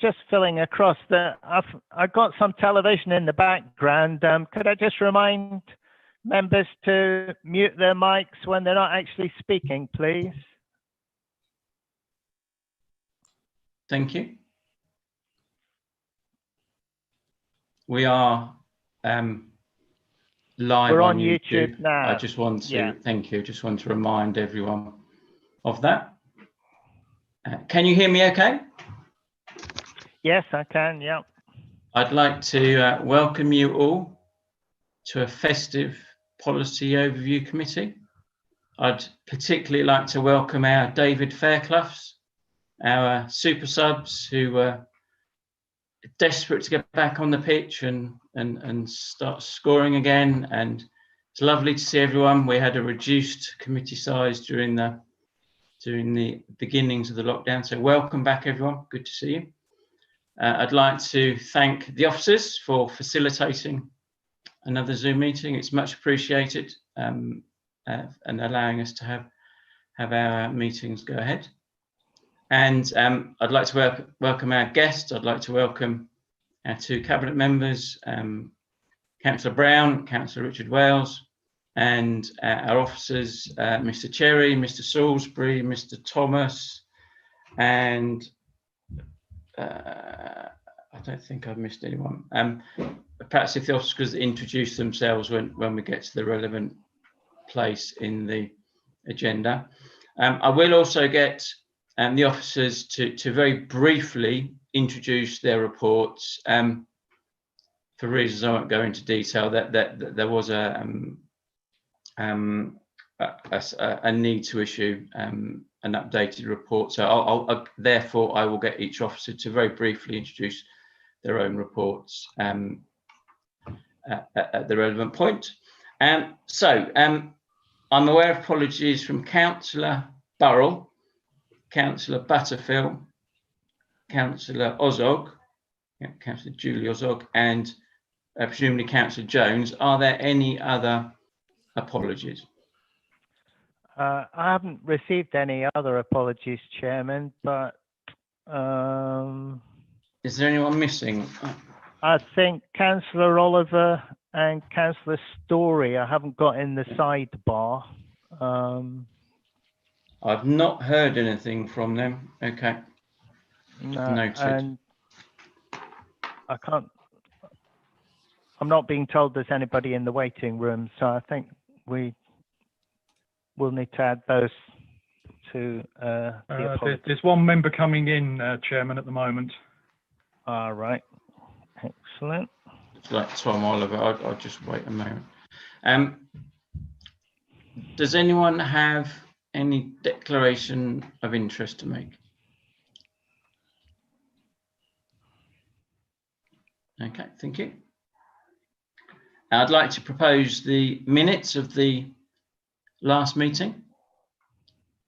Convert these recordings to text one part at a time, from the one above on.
just filling across I've got some television in the background. Could I just remind members to mute their mics when they're not actually speaking, please? Thank you. We are live We're on on YouTube now. I just want to, Yeah. Thank you. Just want to remind everyone of that. Can you hear me okay? Yes, I can, yeah. I'd like to welcome you all to a festive policy overview committee. I'd particularly like to welcome our David Faircloughs, our super subs who were desperate to get back on the pitch and start scoring again. And it's lovely to see everyone. We had a reduced committee size during the beginnings of the lockdown. So welcome back, everyone. Good to see you. I'd like to thank the officers for facilitating another Zoom meeting. It's much appreciated and allowing us to have our meetings go ahead. And I'd like to welcome our guests. I'd like to welcome our two cabinet members, Councillor Brown, Councillor Richard Wales, and our officers, Mr. Cherry, Mr. Salisbury, Mr. Thomas, and I don't think I've missed anyone. Perhaps if the officers could introduce themselves when we get to the relevant place in the agenda. I will also get the officers to very briefly introduce their reports. For reasons I won't go into detail, that there was a need to issue an updated report. So therefore I will get each officer to very briefly introduce their own reports at the relevant point. I'm aware of apologies from Councillor Burrell, Councillor Butterfield, Councillor Ozog, Councillor Julie Ozog, and presumably Councillor Jones. Are there any other apologies? I haven't received any other apologies, Chairman, but is there anyone missing? I think Councillor Oliver and Councillor Story I haven't got in the sidebar. I've not heard anything from them. Okay. No, noted. And I'm not being told there's anybody in the waiting room, so I think we will need to add those to the apologies. There's one member coming in, Chairman, at the moment. All right. Excellent. It's like Tom Oliver. I'll just wait a moment. Does anyone have any declaration of interest to make? Okay, thank you. I'd like to propose the minutes of the last meeting.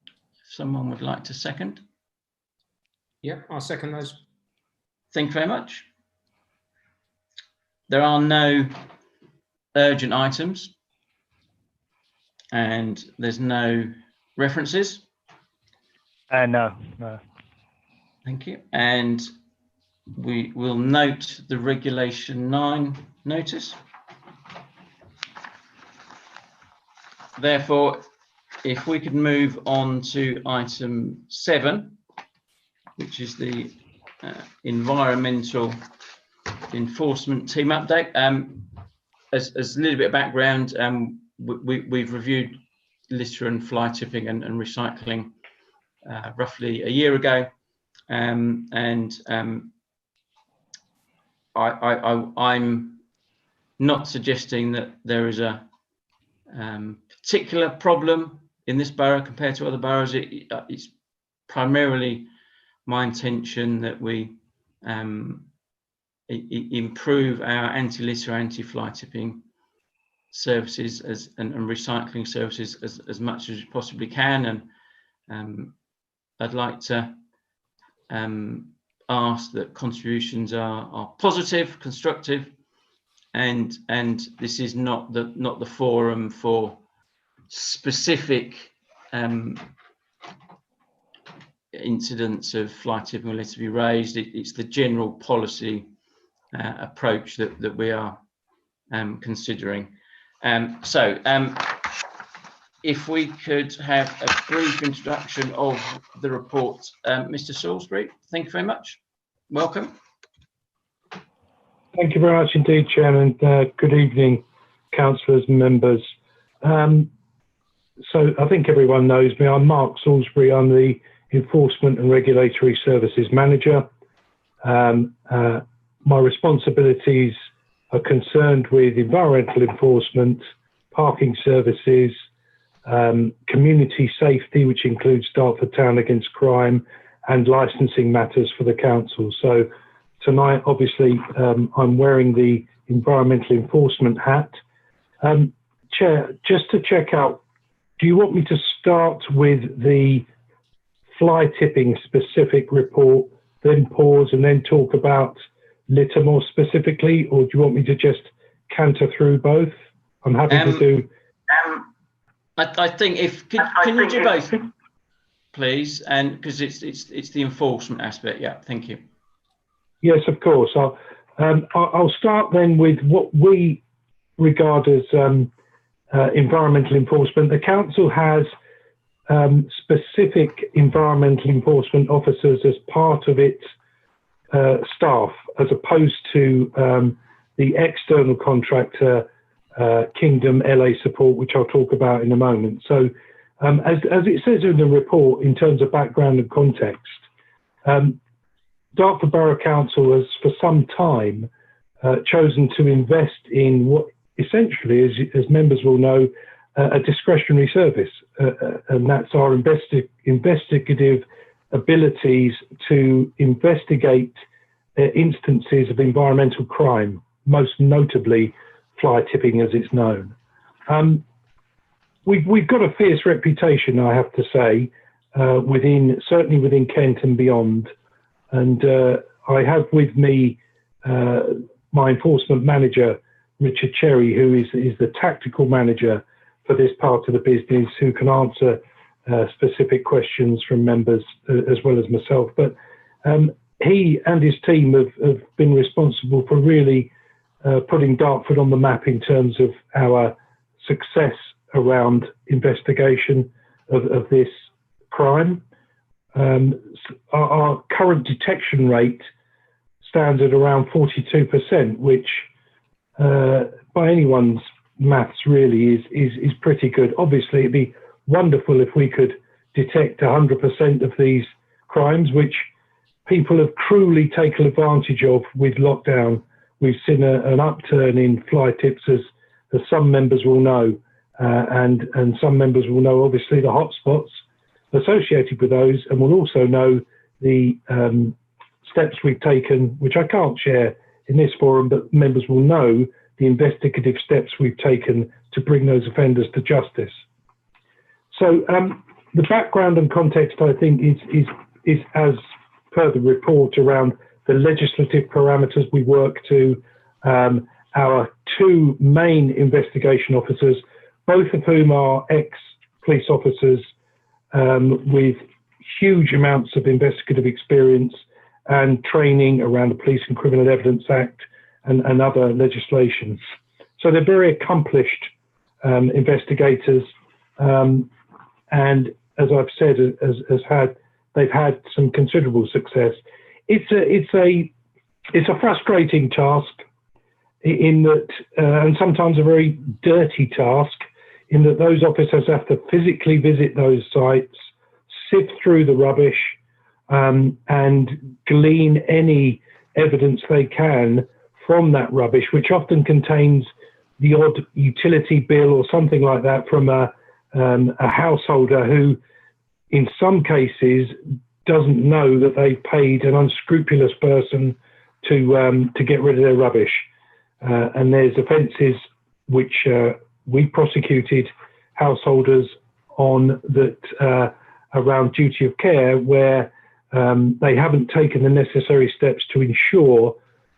If someone would like to second. Yeah, I'll second those. Thank you very much. There are no urgent items and there's no references. No. Thank you. And we will note the Regulation 9 notice. Therefore, if we could move on to item 7, which is the environmental enforcement team update. As a little bit of background, we've reviewed litter and fly tipping and recycling roughly a year ago, and I'm not suggesting that there is a particular problem in this borough compared to other boroughs. It's primarily my intention that we improve our anti-litter, anti-fly tipping services and recycling services as much as we possibly can. And I'd like to ask that contributions are positive, constructive, and this is not the forum for specific incidents of fly tipping will to be raised. It's the general policy approach that we are considering. If we could have a brief introduction of the report. Mr. Salisbury, thank you very much. Welcome. Thank you very much indeed, Chairman. Good evening, councillors and members. So I think everyone knows me. I'm Mark Salisbury. I'm the Enforcement and Regulatory Services Manager. My responsibilities are concerned with environmental enforcement, parking services, community safety, which includes Dartford Town Against Crime, and licensing matters for the council. So tonight, obviously, I'm wearing the environmental enforcement hat. Chair, just to check out, do you want me to start with the fly tipping specific report, then pause and then talk about litter more specifically, or do you want me to just canter through both? I'm happy to do. I think can you do both, please? And because it's the enforcement aspect. Yeah, thank you. Yes, of course. I'll start then with what we regard as environmental enforcement. The council has specific environmental enforcement officers as part of its staff, as opposed to the external contractor, Kingdom LA Support, which I'll talk about in a moment. So as it says in the report, in terms of background and context, Dartford Borough Council has for some time chosen to invest in what essentially, as members will know, a discretionary service, and that's our investigative abilities to investigate instances of environmental crime, most notably fly tipping as it's known. We've got a fierce reputation, I have to say, certainly within Kent and beyond. And I have with me my enforcement manager, Richard Cherry, who is the tactical manager for this part of the business, who can answer specific questions from members as well as myself. But he and his team have been responsible for really putting Dartford on the map in terms of our success around investigation of this crime. Our current detection rate stands at around 42%, which by anyone's maths really is pretty good. Obviously, it'd be wonderful if we could detect 100% of these crimes, which people have cruelly taken advantage of with lockdown. We've seen an upturn in fly tips, as some members will know, and some members will know obviously the hotspots associated with those, and will also know the steps we've taken, which I can't share in this forum, but members will know the investigative steps we've taken to bring those offenders to justice. So the background and context, I think, is as per the report around the legislative parameters we work to. Our two main investigation officers, both of whom are ex-police officers with huge amounts of investigative experience and training around the Police and Criminal Evidence Act and other legislation. So they're very accomplished investigators, and as I've said, they've had some considerable success. It's a frustrating task in that, and sometimes a very dirty task, in that those officers have to physically visit those sites, sift through the rubbish, and glean any evidence they can from that rubbish, which often contains the odd utility bill or something like that from a householder who, in some cases, doesn't know that they've paid an unscrupulous person to get rid of their rubbish. And there's offences which we prosecuted householders on that around duty of care, where they haven't taken the necessary steps to ensure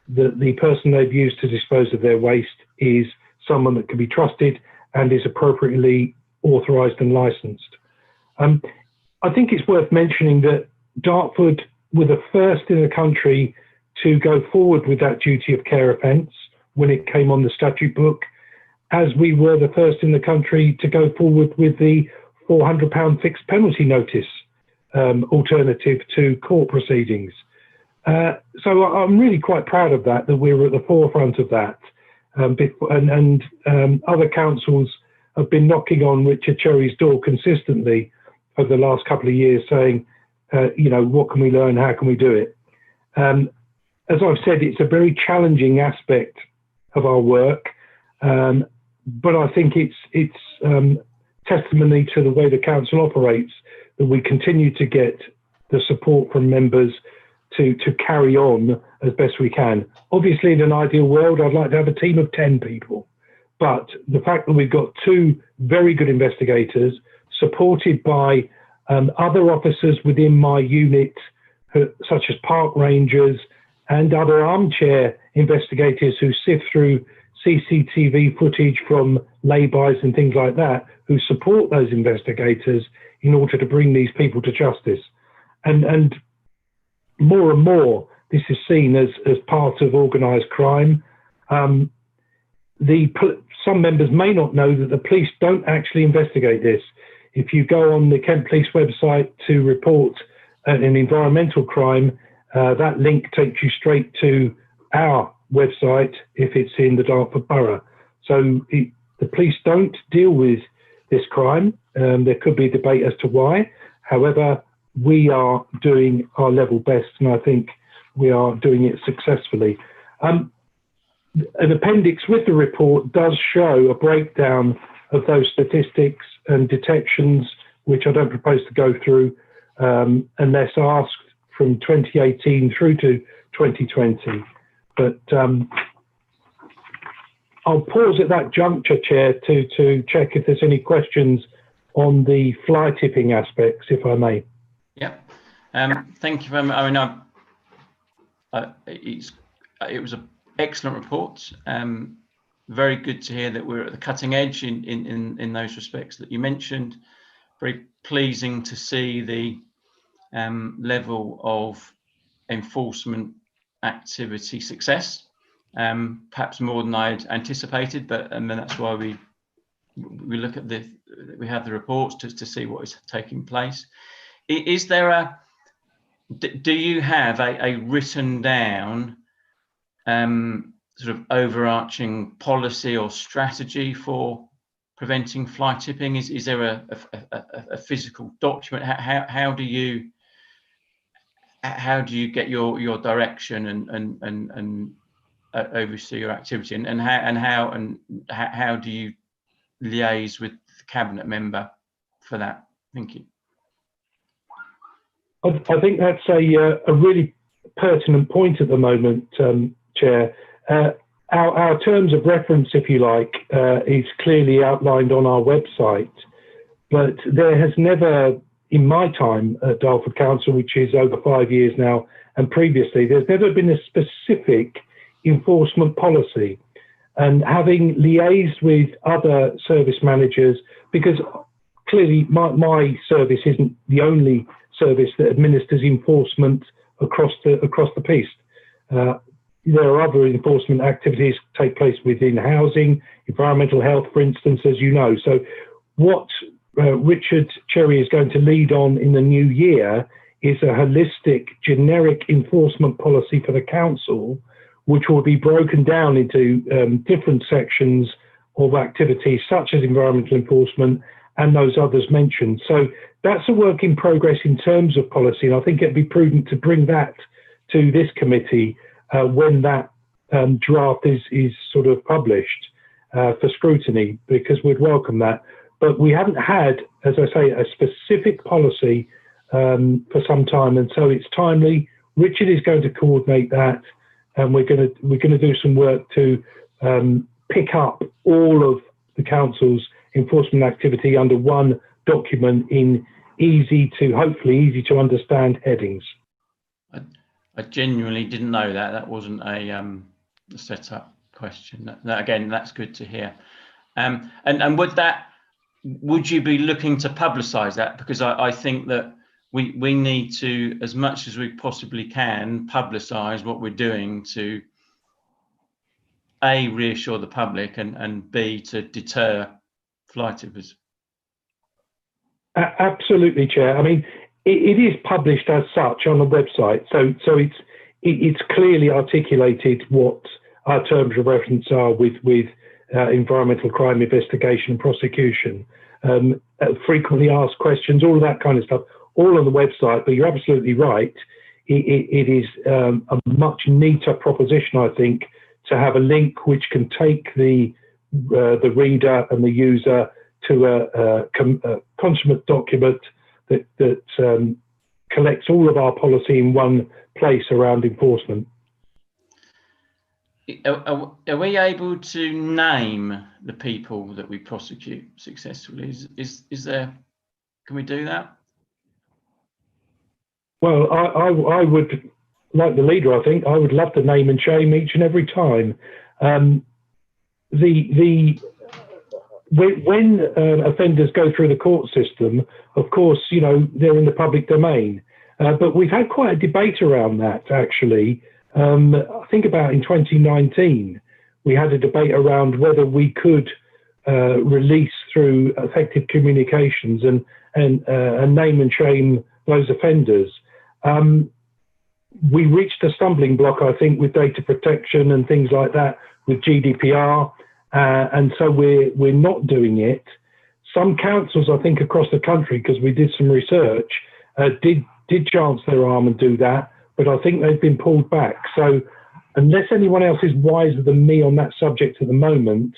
that the person they've used to dispose of their waste is someone that can be trusted and is appropriately authorised and licensed. I think it's worth mentioning that Dartford were the first in the country to go forward with that duty of care offence when it came on the statute book, as we were the first in the country to go forward with the £400 fixed penalty notice alternative to court proceedings. So I'm really quite proud of that we were at the forefront of that. Other councils have been knocking on Richard Cherry's door consistently over the last couple of years saying, what can we learn? How can we do it? As I've said, it's a very challenging aspect of our work, but I think it's testimony to the way the council operates that we continue to get the support from members to carry on as best we can. Obviously, in an ideal world, I'd like to have a team of 10 people, but the fact that we've got 2 very good investigators supported by other officers within my unit, such as park rangers and other armchair investigators who sift through CCTV footage from lay-bys and things like that, who support those investigators in order to bring these people to justice. And more and more, this is seen as part of organised crime. Some members may not know that the police don't actually investigate this. If you go on the Kent Police website to report an environmental crime, that link takes you straight to our website if it's in the Dartford Borough. So the police don't deal with this crime. There could be a debate as to why. However, we are doing our level best, and I think we are doing it successfully. An appendix with the report does show a breakdown of those statistics and detections, which I don't propose to go through unless asked from 2018 through to 2020. But I'll pause at that juncture, Chair, to check if there's any questions on the fly tipping aspects, if I may. Yeah, thank you very much. I mean, it was an excellent report. Very good to hear that we're at the cutting edge in those respects that you mentioned. Very pleasing to see the level of enforcement activity success, perhaps more than I'd anticipated, but that's why we look at we have the reports to see what is taking place. Is there do you have a written down sort of overarching policy or strategy for preventing fly tipping? Is there a physical document? How do you get your direction and oversee your activity, and how do you liaise with the cabinet member for that? Thank you. I think that's a really pertinent point at the moment, Chair. Our terms of reference, if you like, is clearly outlined on our website, but there has never, in my time at Dartford Council, which is over 5 years now, and previously, there's never been a specific enforcement policy. And having liaised with other service managers, because clearly my service isn't the only service that administers enforcement across the piece. There are other enforcement activities take place within housing, environmental health, for instance, as you know. So what Richard Cherry is going to lead on in the new year is a holistic, generic enforcement policy for the council, which will be broken down into different sections of activities such as environmental enforcement and those others mentioned. So that's a work in progress in terms of policy, and I think it'd be prudent to bring that to this committee when that draft is sort of published for scrutiny, because we'd welcome that. But we haven't had, as I say, a specific policy for some time, and so it's timely. Richard is going to coordinate that, and we're going to do some work to pick up all of the council's enforcement activity under one document in hopefully easy to understand headings. I genuinely didn't know that. That wasn't a set up question. Again, that's good to hear. And would you be looking to publicise that? Because I think that we need to, as much as we possibly can, publicise what we're doing to A, reassure the public, and B, to deter fly tippers. Absolutely, Chair. I mean, it is published as such on the website, so it's clearly articulated what our terms of reference are with environmental crime investigation and prosecution, frequently asked questions, all of that kind of stuff, all on the website. But you're absolutely right. It is a much neater proposition, I think, to have a link which can take the reader and the user to a consummate document that collects all of our policy in one place around enforcement. Are we able to name the people that we prosecute successfully? Is there? Can we do that? Well, I would, like the leader, I think I would love to name and shame each and every time. When offenders go through the court system, of course, you know, they're in the public domain. But we've had quite a debate around that, actually. I think about in 2019, we had a debate around whether we could release through effective communications and name and shame those offenders. We reached a stumbling block, I think, with data protection and things like that, with GDPR, and so we're not doing it. Some councils, I think, across the country, because we did some research, did chance their arm and do that, but I think they've been pulled back. So unless anyone else is wiser than me on that subject at the moment,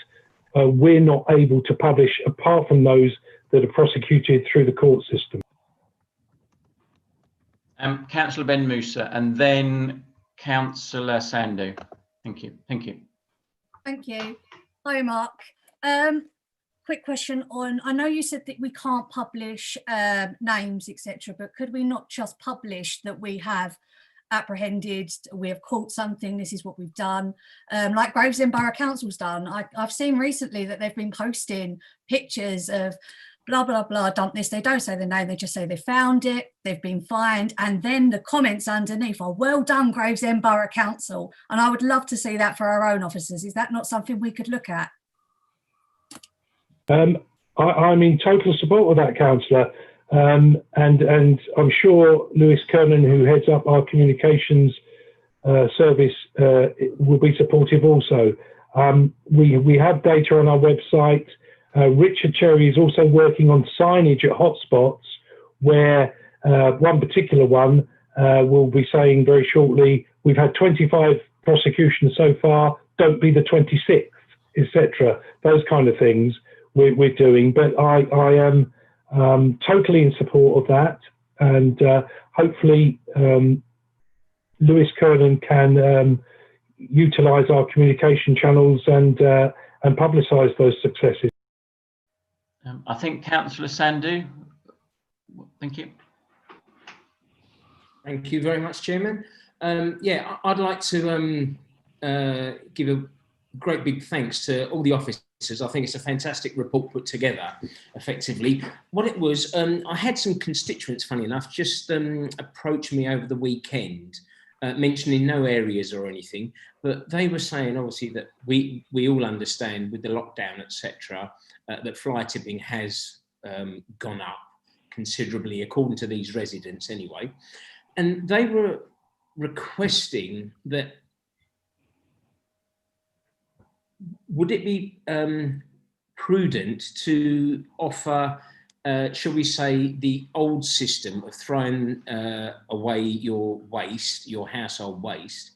we're not able to publish, apart from those that are prosecuted through the court system. Councillor Ben Musa, and then Councillor Sandhu. Thank you. Thank you. Thank you. Hi, Mark. Quick question on, I know you said that we can't publish names, etc., but could we not just publish that we have apprehended, we have caught something, this is what we've done, like Gravesend Borough Council's done? I've seen recently that they've been posting pictures of blah, blah, blah, dumped this. They don't say the name, they just say they found it, they've been fined, and then the comments underneath are, well done, Gravesend Borough Council. And I would love to see that for our own officers. Is that not something we could look at? I'm in total support of that, Councillor. And I'm sure Lewis Kernan, who heads up our communications service, will be supportive also. We have data on our website. Richard Cherry is also working on signage at hotspots, where one particular one will be saying very shortly, we've had 25 prosecutions so far, don't be the 26th, etc. Those kind of things we're doing. But I am totally in support of that, and hopefully Lewis Kernan can utilise our communication channels and publicise those successes. I think Councillor Sandhu. Thank you. Thank you very much, Chairman. Yeah, I'd like to give a great big thanks to all the officers. I think it's a fantastic report put together effectively. What it was, I had some constituents, funny enough, just approach me over the weekend, mentioning no areas or anything, but they were saying obviously that we all understand with the lockdown, etc., that fly tipping has gone up considerably, according to these residents anyway. And they were requesting that, would it be prudent to offer, shall we say, the old system of throwing away your waste, your household waste,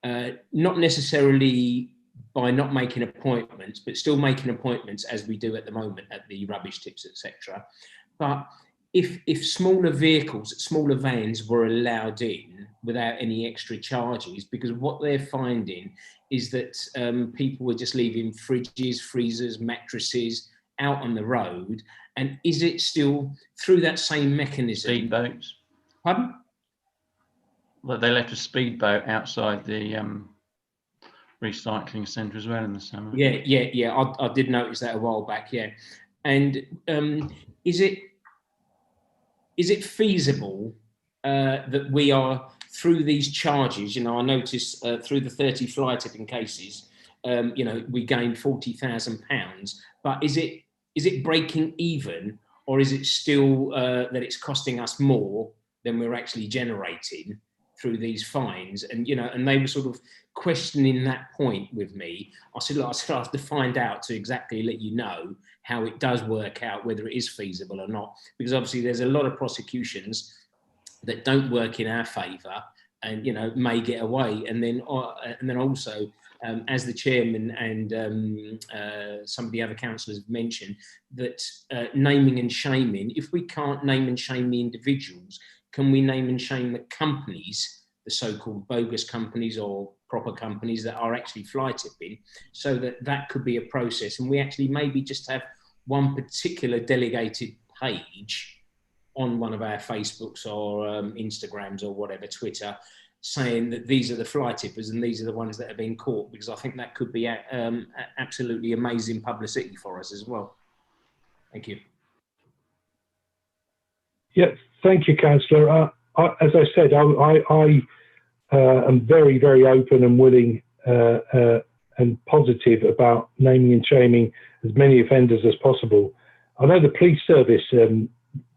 not necessarily by not making appointments, but still making appointments as we do at the moment at the rubbish tips, etc. But if smaller vehicles, smaller vans were allowed in without any extra charges, because what they're finding is that people were just leaving fridges, freezers, mattresses out on the road. And is it still through that same mechanism? Speedboats. Pardon? Well, they left a speedboat outside the recycling centre as well in the summer. Yeah. I did notice that a while back. Yeah, and is it is it feasible that we are, through these charges, I noticed through the 30 fly tipping cases, we gained £40,000, but is it breaking even, or is it still that it's costing us more than we're actually generating through these fines? And and they were sort of questioning that point with me. I said, look, I have to find out to exactly let you know how it does work out, whether it is feasible or not, because obviously there's a lot of prosecutions that don't work in our favour and may get away. And then also, as the chairman and some of the other councillors have mentioned, that naming and shaming, if we can't name and shame the individuals, can we name and shame the companies, the so-called bogus companies or proper companies that are actually fly tipping, so that could be a process, and we actually maybe just have one particular delegated page on one of our Facebooks or Instagrams or whatever, Twitter, saying that these are the fly tippers and these are the ones that have been caught, because I think that could be absolutely amazing publicity for us as well. Thank you. Yeah, thank you, Councillor. As I said, I am very, very open and willing and positive about naming and shaming as many offenders as possible. I know the police service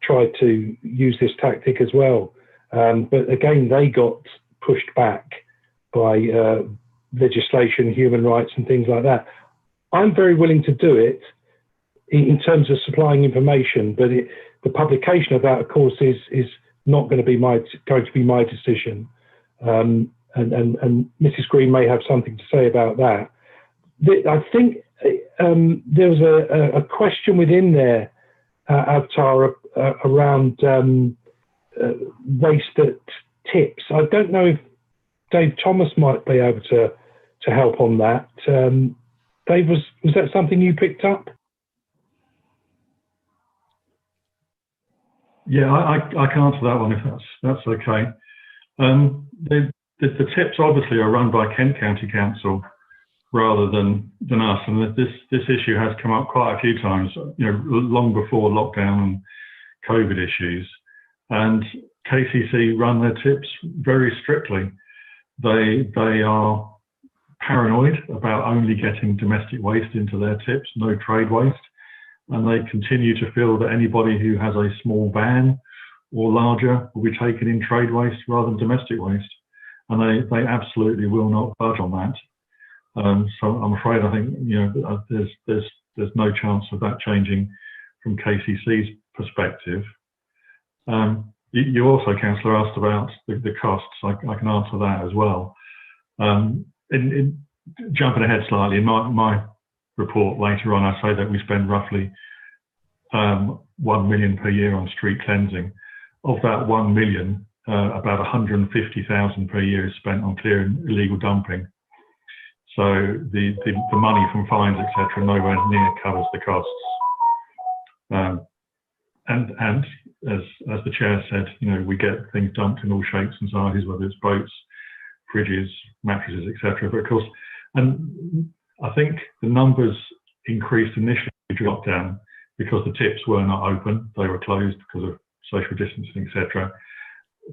tried to use this tactic as well, but again, they got pushed back by legislation, human rights and things like that. I'm very willing to do it in terms of supplying information, but the publication of that, of course, is not going to be my decision. And Mrs. Green may have something to say about that. I think there was a question within there, Avatar, around waste at tips. I don't know if Dave Thomas might be able to help on that. Dave, was that something you picked up? Yeah, I can answer that one if that's okay. The tips obviously are run by Kent County Council rather than us, and this issue has come up quite a few times, long before lockdown and COVID issues. And KCC run their tips very strictly. They are paranoid about only getting domestic waste into their tips, no trade waste. And they continue to feel that anybody who has a small van or larger will be taken in trade waste rather than domestic waste. And they absolutely will not budge on that. So I'm afraid I think there's no chance of that changing from KCC's perspective. You also, Councillor, asked about the costs. I can answer that as well. Jumping ahead slightly, in my report later on, I say that we spend roughly 1 million per year on street cleansing. Of that 1 million, about 150,000 per year is spent on clearing illegal dumping. So the money from fines, etc., nowhere near covers the costs. And as the chair said, we get things dumped in all shapes and sizes, whether it's boats, fridges, mattresses, etc. But of course, and I think the numbers increased initially during lockdown because the tips were not open; they were closed because of social distancing, etc.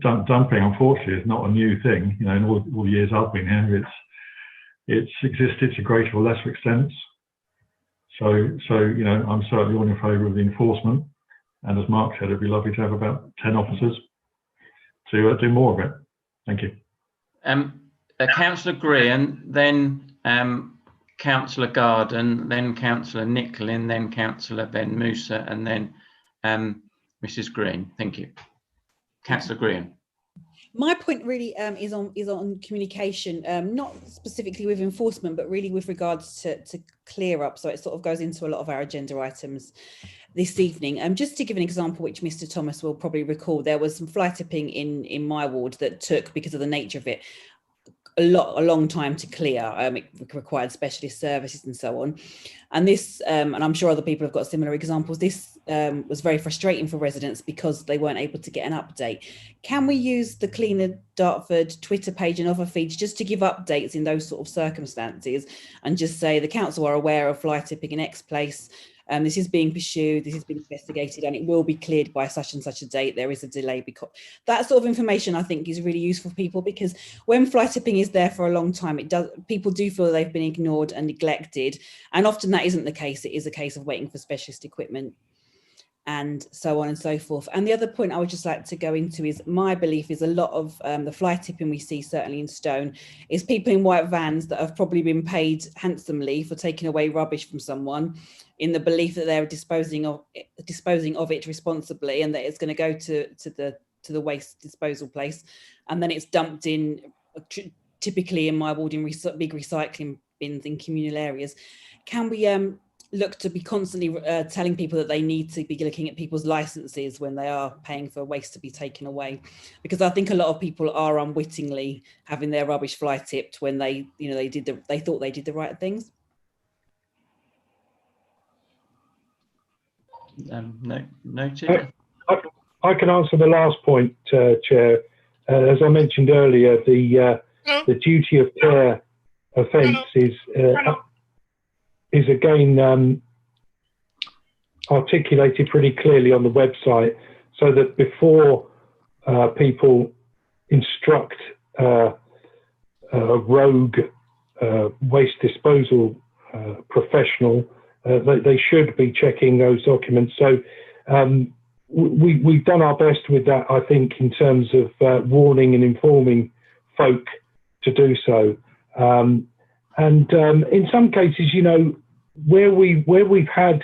Dumping, unfortunately, is not a new thing. In all the years I've been here, it's existed to greater or lesser extents. So I'm certainly all in favour of the enforcement. And as Mark said, it'd be lovely to have about 10 officers to do more of it. Thank you. Councillor Green, then Councillor Garden, then Councillor Nicklin, then Councillor Ben Musa, and then Mrs. Green. Thank you. Councillor Green. My point really is on communication, not specifically with enforcement, but really with regards to clear up. So it sort of goes into a lot of our agenda items this evening. Just to give an example, which Mr. Thomas will probably recall, there was some fly tipping in my ward that took, because of the nature of it, a long time to clear. It required specialist services and so on. And this, and I'm sure other people have got similar examples, this was very frustrating for residents because they weren't able to get an update. Can we use the Cleaner Dartford Twitter page and other feeds just to give updates in those sort of circumstances, and just say the council are aware of fly tipping in X place, This is being pursued, this is being investigated, and it will be cleared by such and such a date. There is a delay. Because that sort of information, I think, is really useful for people, because when fly tipping is there for a long time, people do feel they've been ignored and neglected, and often that isn't the case. It is a case of waiting for specialist equipment, and so on and so forth. And the other point I would just like to go into is, my belief is a lot of the fly tipping we see, certainly in Stone, is people in white vans that have probably been paid handsomely for taking away rubbish from someone, in the belief that they're disposing of it responsibly, and that it's going to go to the waste disposal place, and then it's dumped in, typically in my ward, in big recycling bins in communal areas. Can we look to be constantly telling people that they need to be looking at people's licenses when they are paying for waste to be taken away? Because I think a lot of people are unwittingly having their rubbish fly tipped when they thought they did the right things. Noted. I can answer the last point, Chair. As I mentioned earlier, the duty of care offence is again articulated pretty clearly on the website, so that before people instruct a rogue waste disposal professional, they should be checking those documents. So we've done our best with that, I think, in terms of warning and informing folk to do so. And in some cases, you know, where we've had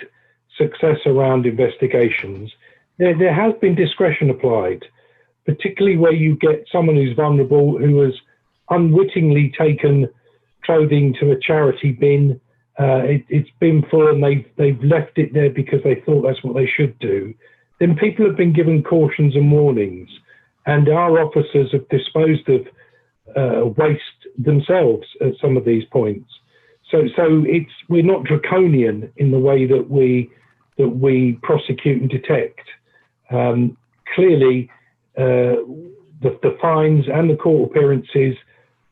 success around investigations, there has been discretion applied, particularly where you get someone who's vulnerable, who has unwittingly taken clothing to a charity bin. It's been full and they've left it there because they thought that's what they should do. Then people have been given cautions and warnings, and our officers have disposed of waste themselves at some of these points. So we're not draconian in the way that we prosecute and detect. Clearly, the fines and the court appearances,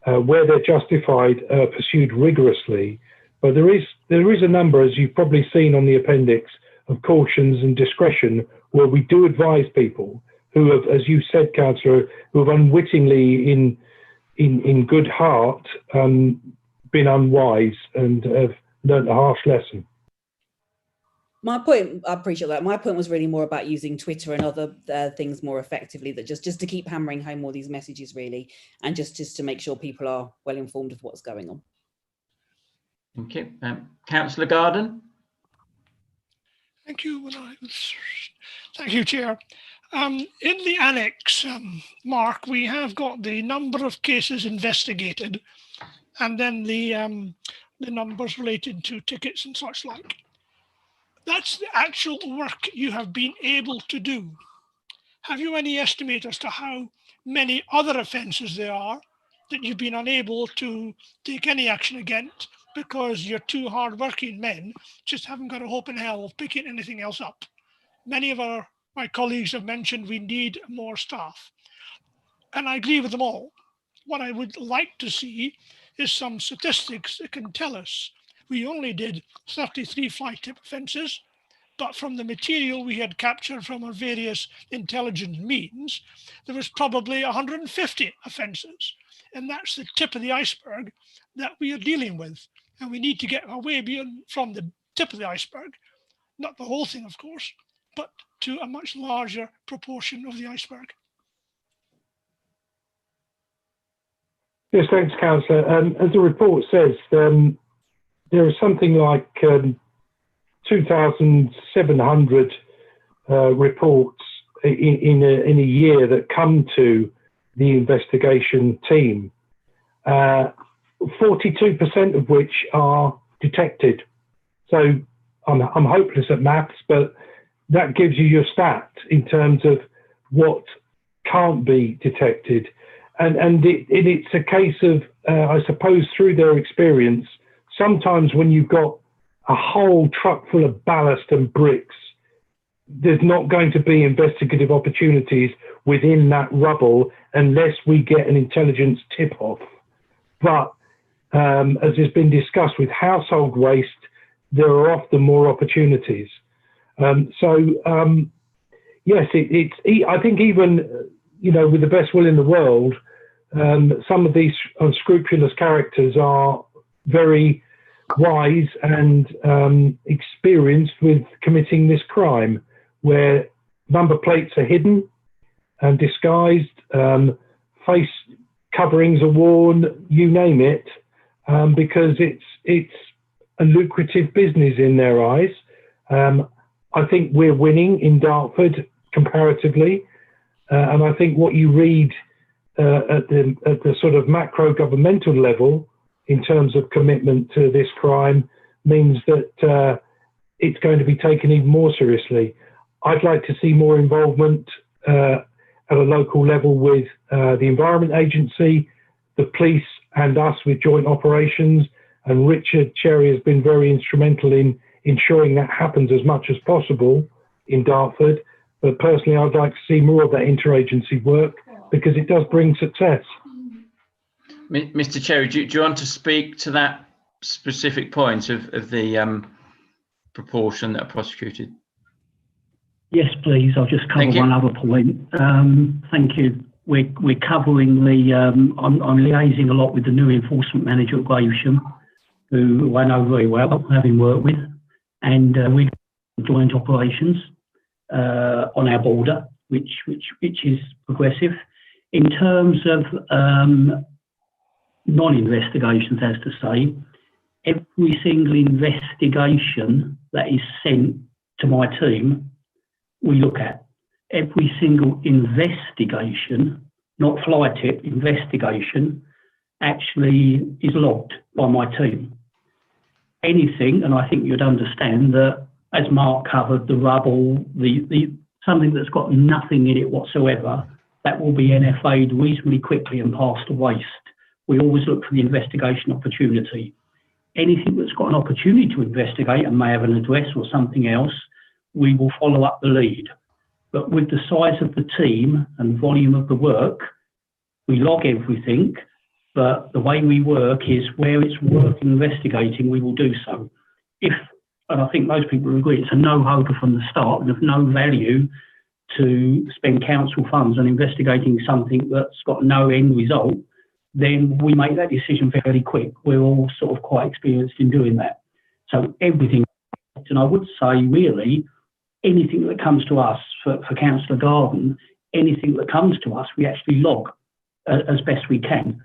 where they're justified, are pursued rigorously. But there is a number, as you've probably seen on the appendix, of cautions and discretion where we do advise people who have, as you said, Councillor, who have unwittingly, in good heart, been unwise and have learnt a harsh lesson. My point, I appreciate that. My point was really more about using Twitter and other things more effectively, that just to keep hammering home all these messages, really, and just to make sure people are well informed of what's going on. Thank you. Councillor Garden. Thank you. Thank you, Chair. In the annex, Mark, we have got the number of cases investigated, and then the numbers related to tickets and such like. That's the actual work you have been able to do. Have you any estimate as to how many other offences there are that you've been unable to take any action against because you're two hard-working men just haven't got a hope in hell of picking anything else up? Many of my colleagues have mentioned we need more staff, and I agree with them all. What I would like to see is some statistics that can tell us we only did 33 fly tip offences, but from the material we had captured from our various intelligence means, there was probably 150 offences. And that's the tip of the iceberg that we are dealing with. And we need to get away beyond from the tip of the iceberg, not the whole thing, of course, but to a much larger proportion of the iceberg. Yes, thanks, Councillor. As the report says, there are something like 2,700 reports in a year that come to the investigation team, 42% of which are detected. So I'm hopeless at maths, but that gives you your stat in terms of what can't be detected. And it's a case of, I suppose, through their experience, sometimes when you've got a whole truck full of ballast and bricks, there's not going to be investigative opportunities within that rubble unless we get an intelligence tip-off. But as has been discussed with household waste, there are often more opportunities. Yes, I think even, with the best will in the world, some of these unscrupulous characters are very wise and experienced with committing this crime, where number plates are hidden and disguised, face coverings are worn, you name it, because it's a lucrative business in their eyes. I think we're winning in Dartford comparatively, and I think what you read at the sort of macro governmental level in terms of commitment to this crime means that it's going to be taken even more seriously. I'd like to see more involvement at a local level with the Environment Agency, the police and us with joint operations, and Richard Cherry has been very instrumental in ensuring that happens as much as possible in Dartford. But personally, I'd like to see more of that interagency work because it does bring success. Mr. Cherry, do you want to speak to that specific point of the proportion that are prosecuted? Yes, please. I'll just cover one other point. Thank you. We're covering the. I'm liaising a lot with the new enforcement manager at Gravesham, who I know very well, having worked with, and we're joint operations on our border, which is progressive. In terms of non-investigations, as to say, every single investigation that is sent to my team, we look at. Every single investigation, not fly tip, investigation, actually is logged by my team. Anything, and I think you'd understand that, as Mark covered, the rubble, the something that's got nothing in it whatsoever, that will be NFA'd reasonably quickly and passed to waste. We always look for the investigation opportunity. Anything that's got an opportunity to investigate and may have an address or something else, we will follow up the lead. But with the size of the team and volume of the work, we log everything, but the way we work is where it's worth investigating, we will do so. And I think most people agree, it's a no-hoper from the start and of no value to spend council funds on investigating something that's got no end result, then we make that decision fairly quick. We're all sort of quite experienced in doing that. So everything, and I would say really, anything that comes to us for Councillor Garden, anything that comes to us, we actually log as best we can.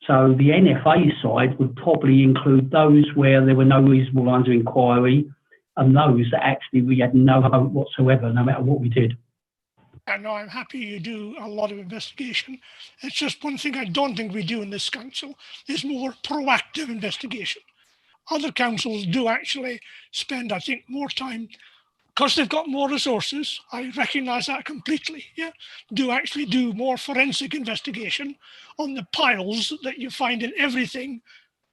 So the NFA side would probably include those where there were no reasonable lines of inquiry and those that actually we had no hope whatsoever, no matter what we did. I know, I'm happy you do a lot of investigation. It's just one thing I don't think we do in this council is more proactive investigation. Other councils do actually spend, I think, more time because they've got more resources. I recognise that completely. Yeah, do actually do more forensic investigation on the piles that you find in everything,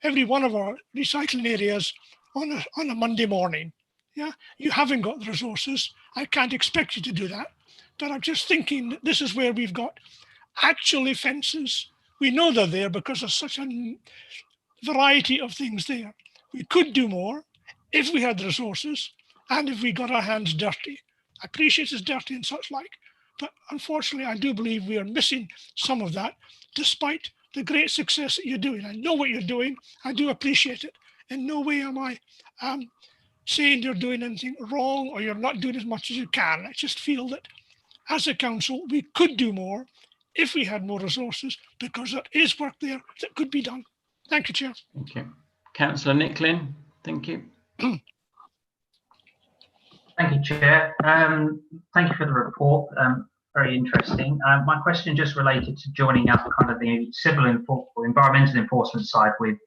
every one of our recycling areas on a Monday morning. Yeah, you haven't got the resources. I can't expect you to do that. But I'm just thinking that this is where we've got actual offences. We know they're there because there's such a variety of things there. We could do more if we had the resources and if we got our hands dirty. I appreciate it's dirty and such like, but unfortunately I do believe we are missing some of that despite the great success that you're doing. I know what you're doing. I do appreciate it. In no way am I saying you're doing anything wrong or you're not doing as much as you can. I just feel that as a council, we could do more if we had more resources because there is work there that could be done. Thank you, Chair. Thank you. Councillor Nicklin, thank you. Thank you, Chair. Thank you for the report. Very interesting. My question just related to joining up kind of the civil or environmental enforcement side with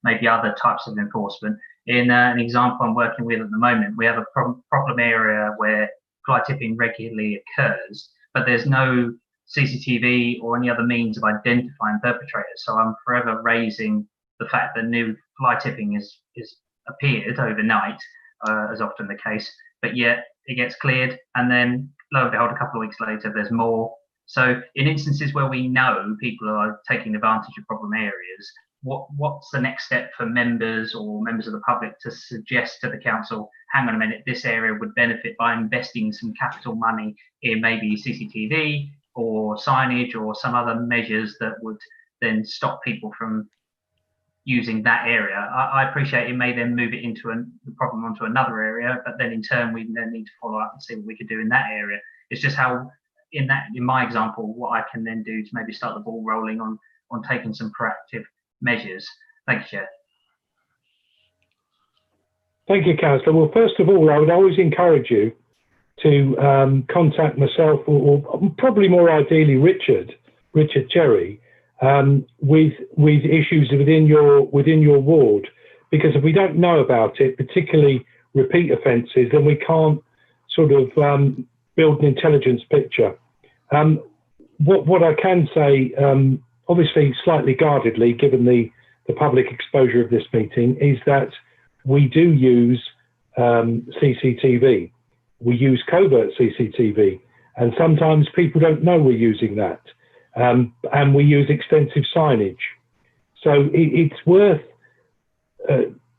maybe other types of enforcement. In an example I'm working with at the moment, we have a problem area where fly tipping regularly occurs, but there's no CCTV or any other means of identifying perpetrators. So I'm forever raising the fact that new fly tipping is appeared overnight, as often the case, but yet it gets cleared and then lo and behold, a couple of weeks later, there's more. So in instances where we know people are taking advantage of problem areas, what's the next step for members or members of the public to suggest to the council, hang on a minute, this area would benefit by investing some capital money in maybe CCTV or signage or some other measures that would then stop people from using that area. I appreciate it may then move it into the problem onto another area, but then in turn we then need to follow up and see what we could do in that area. It's just how, in my example, what I can then do to maybe start the ball rolling on taking some proactive measures. Thank you, Chair. Thank you, Councillor. Well, first of all, I would always encourage you to contact myself or probably more ideally Richard Cherry, with issues within your ward, because if we don't know about it, particularly repeat offences, then we can't sort of build an intelligence picture. What I can say, obviously slightly guardedly, given the public exposure of this meeting, is that we do use CCTV. We use covert CCTV, and sometimes people don't know we're using that. And we use extensive signage. So it's worth,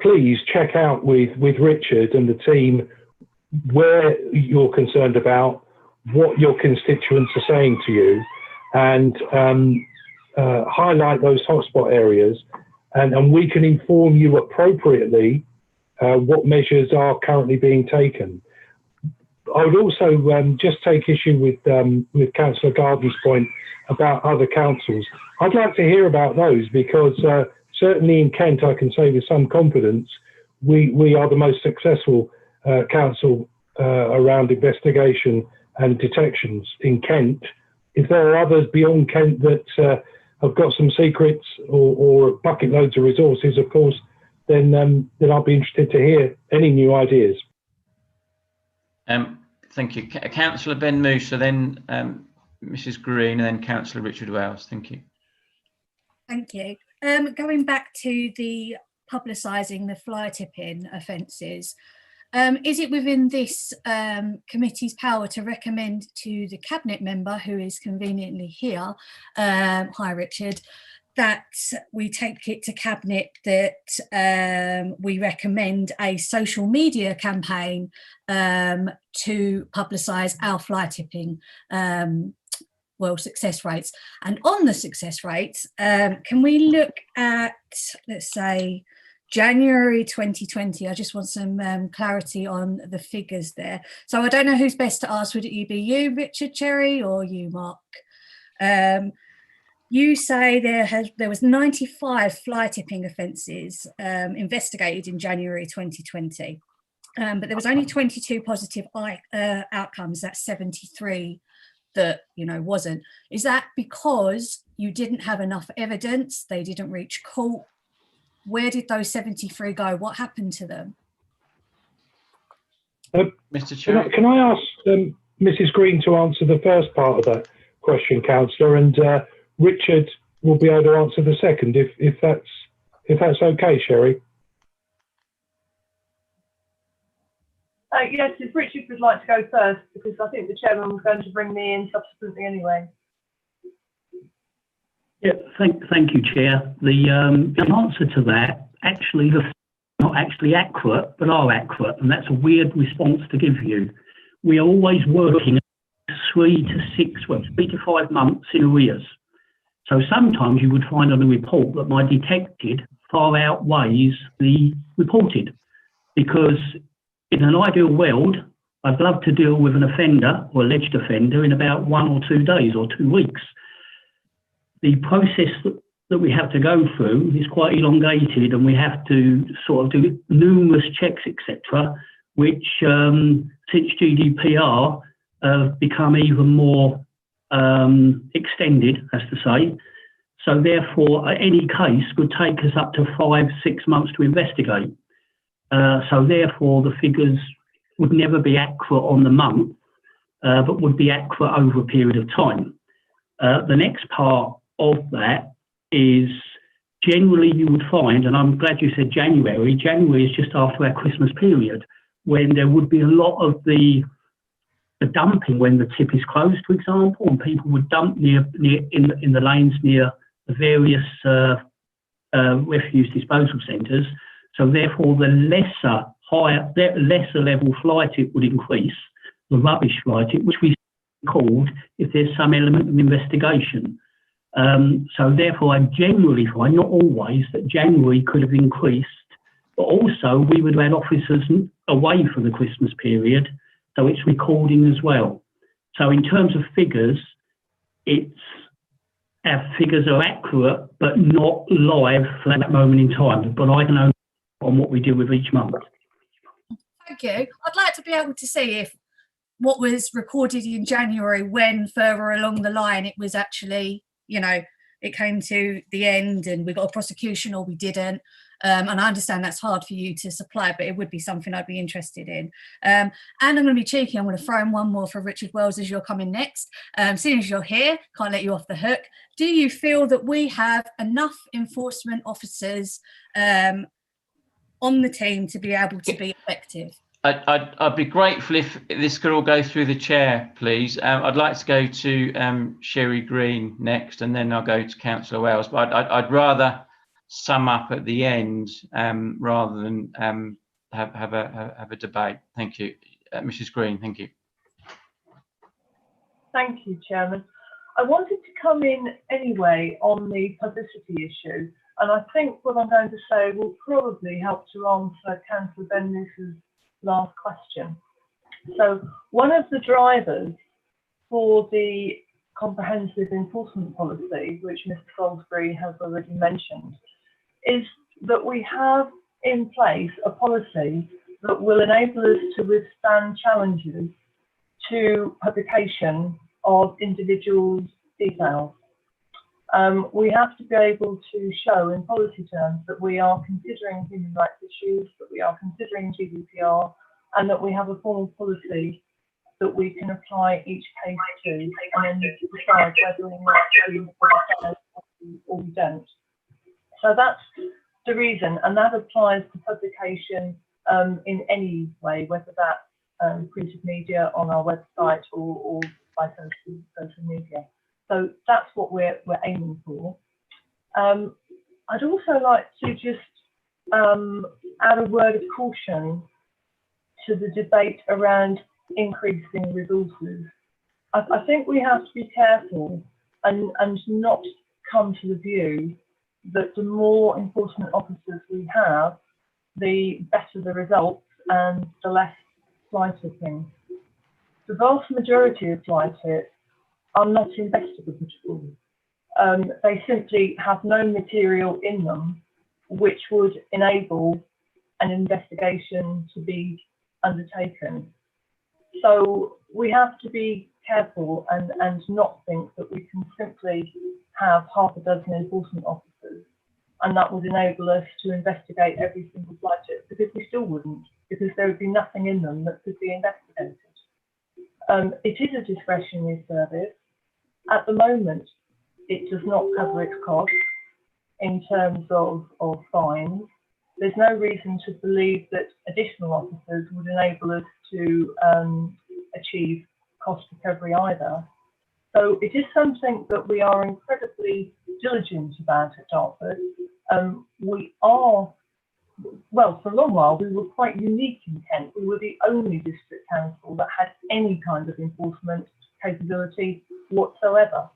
please check out with Richard and the team where you're concerned about, what your constituents are saying to you, and highlight those hotspot areas, and we can inform you appropriately what measures are currently being taken. I would also just take issue with Councillor Gardner's point about other councils. I'd like to hear about those, because certainly in Kent, I can say with some confidence, we are the most successful council around investigation and detections in Kent. If there are others beyond Kent that have got some secrets or bucket loads of resources, of course, then I'll be interested to hear any new ideas. Thank you. Councillor Ben Musa, then Mrs Green, and then Councillor Richard Wells. Thank you. Thank you. Going back to the publicising the fly tipping offences, is it within this committee's power to recommend to the cabinet member, who is conveniently here, hi Richard, that we take it to cabinet that we recommend a social media campaign to publicise our fly tipping success rates? And on the success rates, can we look at, let's say, January 2020? I just want some clarity on the figures there. So I don't know who's best to ask. Would it be you, Richard Cherry, or you, Mark? You say there was 95 fly tipping offences investigated in January 2020, but there was only 22 positive outcomes. That's 73 that wasn't. Is that because you didn't have enough evidence? They didn't reach court? Where did those 73 go? What happened to them? Mr. Chair, can I ask Mrs Green to answer the first part of that question, Councillor, and Richard will be able to answer the second, if that's okay, Sherry. Yes, if Richard would like to go first, because I think the chairman was going to bring me in subsequently anyway. Yeah, thank you, Chair. The answer to that, actually, not actually accurate, but are accurate, and that's a weird response to give you. We are always working 3 to 5 months in arrears. So sometimes you would find on a report that my detected far outweighs the reported, because in an ideal world, I'd love to deal with an offender or alleged offender in about 1 or 2 days or 2 weeks. The process that we have to go through is quite elongated, and we have to sort of do numerous checks, etc., which since GDPR have become even more extended, as to say. So therefore, any case could take us up to 5-6 months to investigate. So therefore, the figures would never be accurate on the month, but would be accurate over a period of time. The next part of that is generally you would find, and I'm glad you said January. January is just after our Christmas period, when there would be a lot of the dumping when the tip is closed, for example, and people would dump near in the lanes near the various refuse disposal centres. So therefore, the lesser level fly tip would increase, the rubbish fly tip, which we called if there's some element of investigation. So therefore, I generally find, not always, that January could have increased, but also we would have had officers away for the Christmas period, so it's recording as well. So in terms of figures, our figures are accurate, but not live for that moment in time. But I can only on what we do with each month. Thank you. I'd like to be able to see if what was recorded in January, when further along the line it was actually, you know, it came to the end and we got a prosecution or we didn't. And I understand that's hard for you to supply, but it would be something I'd be interested in. And I'm going to be cheeky. I'm going to throw in one more for Richard Wells as you're coming next. Seeing as you're here, can't let you off the hook. Do you feel that we have enough enforcement officers on the team to be able to be effective? I'd be grateful if this could all go through the chair, please. I'd like to go to Sherry Green next, and then I'll go to Councillor Wells. But I'd rather sum up at the end rather than have a debate. Thank you, Mrs. Green. Thank you. Thank you, Chairman. I wanted to come in anyway on the publicity issue, and I think what I'm going to say will probably help to answer Councillor Bennis's last question. So one of the drivers for the comprehensive enforcement policy, which Mr. Salisbury has already mentioned, is that we have in place a policy that will enable us to withstand challenges to publication of individuals' details. We have to be able to show in policy terms that we are considering human rights issues, that we are considering GDPR, and that we have a formal policy that we can apply each case to, and then decide whether or not to publicise or we don't. So that's the reason, and that applies to publication in any way, whether that's printed media on our website or by social media. So that's what we're aiming for. I'd also like to just add a word of caution to the debate around increasing resources. I think we have to be careful and not come to the view that the more enforcement officers we have, the better the results and the less fly tipping. The vast majority of fly tips are not investigable. They simply have no material in them which would enable an investigation to be undertaken. So we have to be careful and not think that we can simply have half a dozen enforcement officers and that would enable us to investigate every single fly tip, because we still wouldn't, because there would be nothing in them that could be investigated. It is a discretionary service. At the moment, it does not cover its costs in terms of fines. There's no reason to believe that additional officers would enable us to achieve cost recovery either. So it is something that we are incredibly diligent about at Dartford. We are, well, for a long while, we were quite unique in Kent. We were the only district council that had any kind of enforcement capability whatsoever.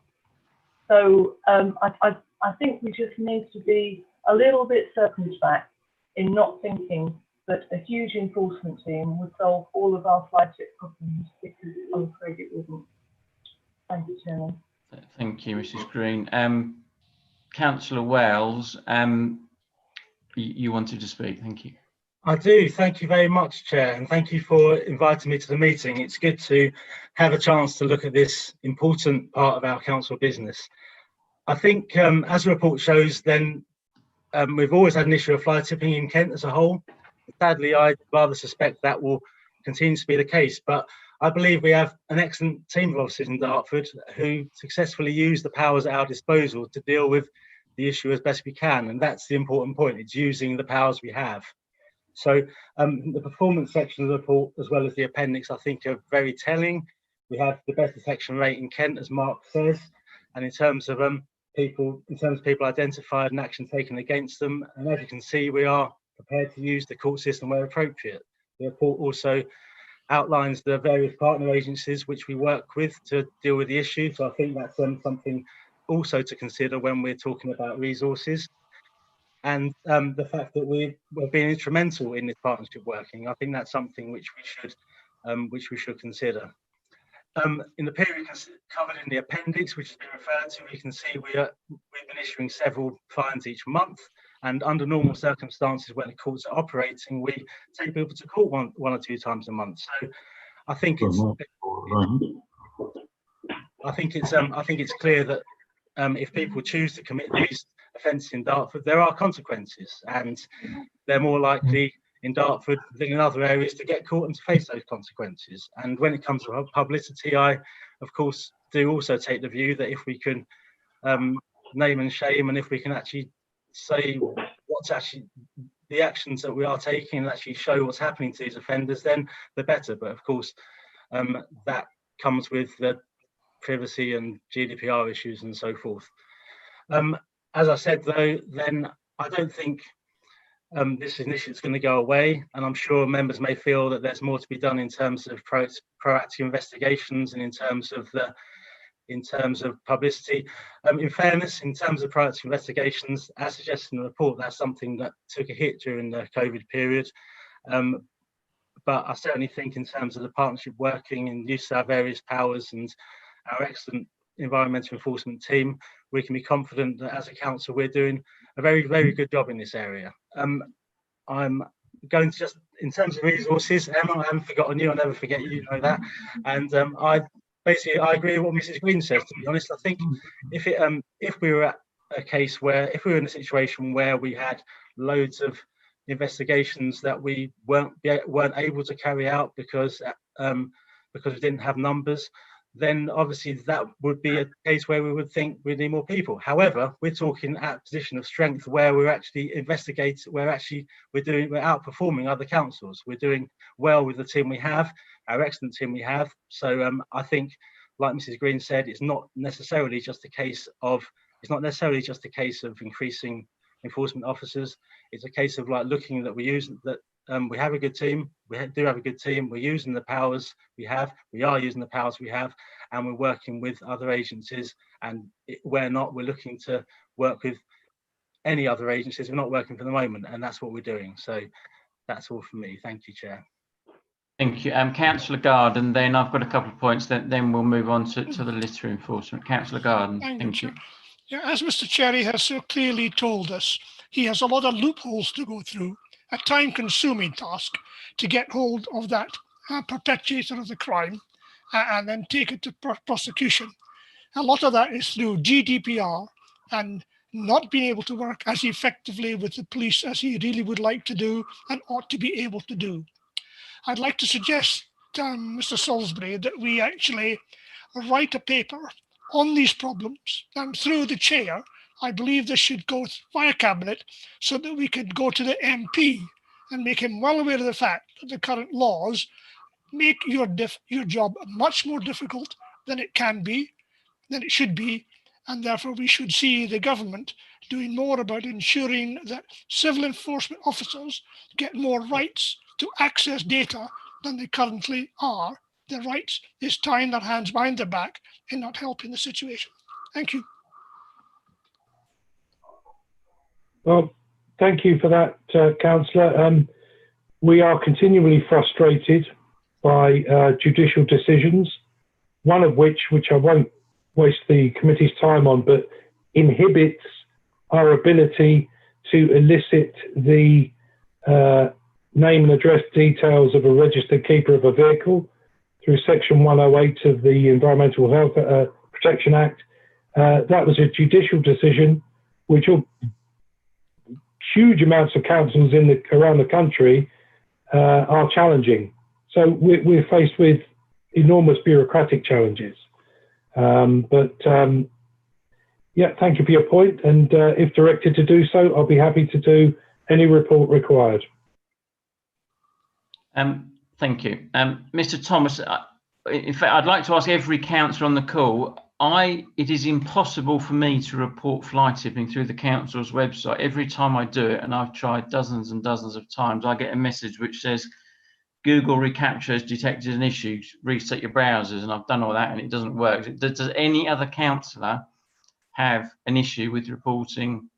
So I think we just need to be a little bit circumspect in not thinking that a huge enforcement team would solve all of our fly tip problems, because I'm afraid it wouldn't. Thank you, Chairman. Thank you, Mrs. Green. Councillor Wells, you wanted to speak. Thank you. I do. Thank you very much, Chair, and thank you for inviting me to the meeting. It's good to have a chance to look at this important part of our council business. I think, as the report shows, then we've always had an issue of fly tipping in Kent as a whole. Sadly, I rather suspect that will continue to be the case, but I believe we have an excellent team of officers in Dartford who successfully use the powers at our disposal to deal with the issue as best we can, and that's the important point. It's using the powers we have. So the performance section of the report, as well as the appendix, I think are very telling. We have the best detection rate in Kent, as Mark says, and in terms of people, in terms of people identified and action taken against them. And as you can see, we are prepared to use the court system where appropriate. The report also outlines the various partner agencies which we work with to deal with the issue. So I think that's something also to consider when we're talking about resources. And the fact that we're being instrumental in this partnership working, I think that's something which we should consider. In the period covered in the appendix, which has been referred to, you can see we've been issuing several fines each month. And under normal circumstances, when the courts are operating, we take people to court one or two times a month. So I think it's clear that if people choose to commit these offences in Dartford, there are consequences, and they're more likely in Dartford than in other areas to get caught and to face those consequences. And when it comes to publicity, I, of course, do also take the view that if we can name and shame, and if we can actually say what's actually the actions that we are taking and actually show what's happening to these offenders, then the better. But of course, that comes with the privacy and GDPR issues and so forth. As I said, though, then I don't think this initiative is going to go away, and I'm sure members may feel that there's more to be done in terms of proactive investigations and in terms of publicity. In fairness, in terms of proactive investigations, as suggested in the report, that's something that took a hit during the COVID period. But I certainly think in terms of the partnership working and use of our various powers and our excellent environmental enforcement team, we can be confident that as a council, we're doing a very, very good job in this area. I'm going to just, in terms of resources, Emma, I haven't forgotten you, I'll never forget you, know that. And I agree with what Mrs. Green says, to be honest. I think if we were at a case where, if we were in a situation where we had loads of investigations that we weren't able to carry out because we didn't have numbers, then obviously that would be a case where we would think we need more people. However, we're talking at a position of strength where we're actually we're outperforming other councils. We're doing well with the team we have, our excellent team we have. So I think, like Mrs. Green said, it's not necessarily just a case of increasing enforcement officers. It's a case of like looking that we have a good team. We do have a good team. We're using the powers we have. We are using the powers we have, and we're working with other agencies. And where not, we're looking to work with any other agencies. We're not working for the moment, and that's what we're doing. So that's all from me. Thank you, Chair. Thank you. Councillor Garden, then I've got a couple of points, then we'll move on to the litter enforcement. Councillor Garden, thank you. Yeah, as Mr. Cherry has so clearly told us, he has a lot of loopholes to go through, a time-consuming task to get hold of that perpetrator of the crime and then take it to prosecution. A lot of that is through GDPR and not being able to work as effectively with the police as he really would like to do and ought to be able to do. I'd like to suggest, Mr. Salisbury, that we actually write a paper on these problems, and through the chair, I believe this should go via cabinet so that we could go to the MP and make him well aware of the fact that the current laws make your job much more difficult than it can be, than it should be, and therefore we should see the government doing more about ensuring that civil enforcement officers get more rights to access data than they currently are. Their rights is tying their hands behind their back and not helping the situation. Thank you. Well, thank you for that, Councillor. We are continually frustrated by judicial decisions, one of which I won't waste the committee's time on, but inhibits our ability to elicit the name and address details of a registered keeper of a vehicle through Section 108 of the Environmental Health Protection Act. That was a judicial decision which huge amounts of councils around the country are challenging. So we're faced with enormous bureaucratic challenges. Yeah, thank you for your point. And if directed to do so, I'll be happy to do any report required. Thank you. Mr. Thomas, in fact, I'd like to ask every councillor on the call, it is impossible for me to report fly tipping through the council's website. Every time I do it, and I've tried dozens and dozens of times, I get a message which says, Google reCAPTCHA has detected an issue, reset your browsers, and I've done all that and it doesn't work. Does any other councillor have an issue with reporting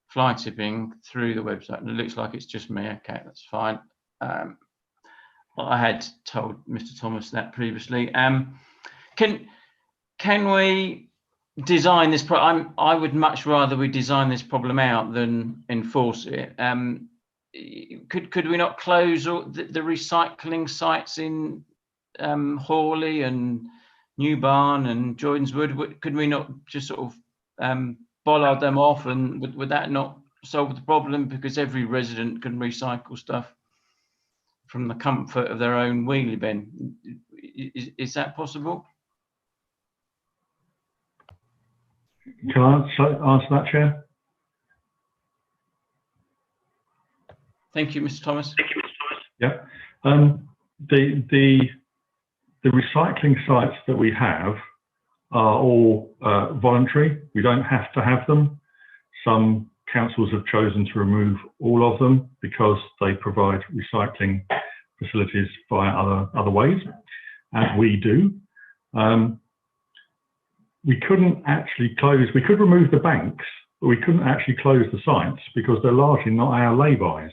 fly tipping through the website? And it looks like it's just me. Okay, that's fine. I had told Mr. Thomas that previously. Can we design this? I would much rather we design this problem out than enforce it. Could we not close all the recycling sites in Hawley and New Barn and Jordan's Wood? Could we not just sort of bollard them off, and would that not solve the problem, because every resident can recycle stuff from the comfort of their own wheelie bin? Is that possible? Can I answer that, Chair? Thank you, Mr. Thomas. Yeah. The recycling sites that we have are all voluntary. We don't have to have them. Some councils have chosen to remove all of them because they provide recycling facilities via other ways, as we do. We couldn't actually close. We could remove the banks, but we couldn't actually close the sites because they're largely not our lay-bys.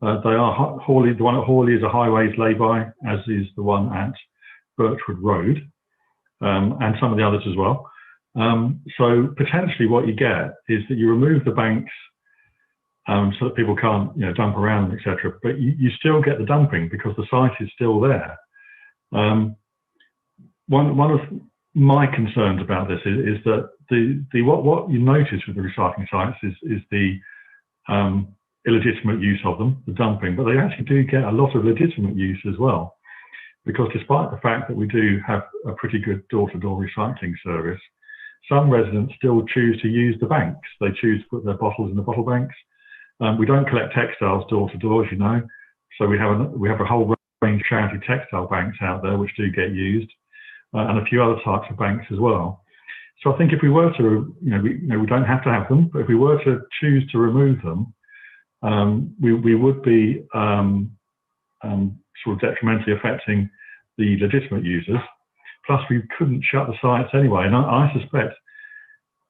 They are Hawley. The one at Hawley is a highways lay-by, as is the one at Birchwood Road, and some of the others as well. So potentially what you get is that you remove the banks so that people can't, dump around, etc. But you still get the dumping because the site is still there. One of my concerns about this is that what you notice with the recycling sites is the illegitimate use of them, the dumping, but they actually do get a lot of legitimate use as well. Because despite the fact that we do have a pretty good door-to-door recycling service, some residents still choose to use the banks. They choose to put their bottles in the bottle banks. We don't collect textiles door-to-door, as you know, so we have a whole range of charity textile banks out there which do get used, and a few other types of banks as well. So I think if we were to, we don't have to have them, but if we were to choose to remove them, we would be sort of detrimentally affecting the legitimate users. Plus, we couldn't shut the sites anyway, and I suspect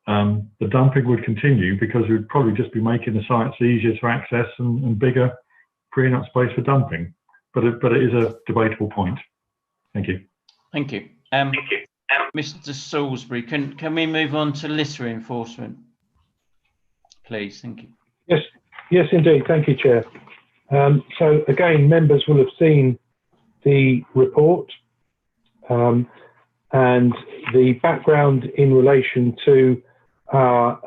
the dumping would continue because we would probably just be making the sites easier to access and bigger, freeing up space for dumping. But it is a debatable point. Thank you. Thank you. Mr. Salisbury, can we move on to litter enforcement, please? Thank you. Yes, indeed. Thank you, Chair. So again, members will have seen the report and the background in relation to our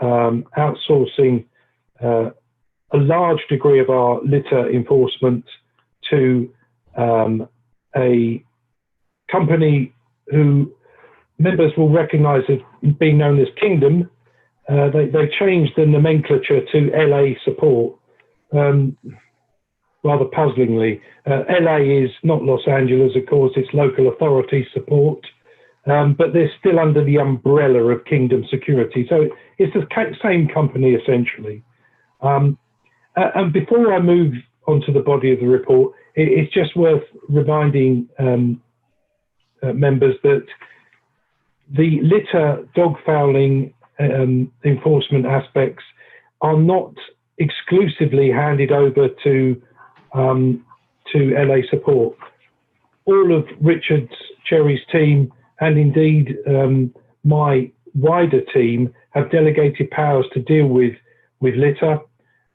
outsourcing a large degree of our litter enforcement to a company who members will recognise as being known as Kingdom. They changed the nomenclature to LA Support, rather puzzlingly. LA is not Los Angeles, of course, it's local authority support, but they're still under the umbrella of Kingdom Security. So it's the same company, essentially. And before I move on to the body of the report, it's just worth reminding members that the litter, dog fouling, enforcement aspects are not exclusively handed over to LA Support. All of Richard's, Cherry's team, and indeed my wider team have delegated powers to deal with litter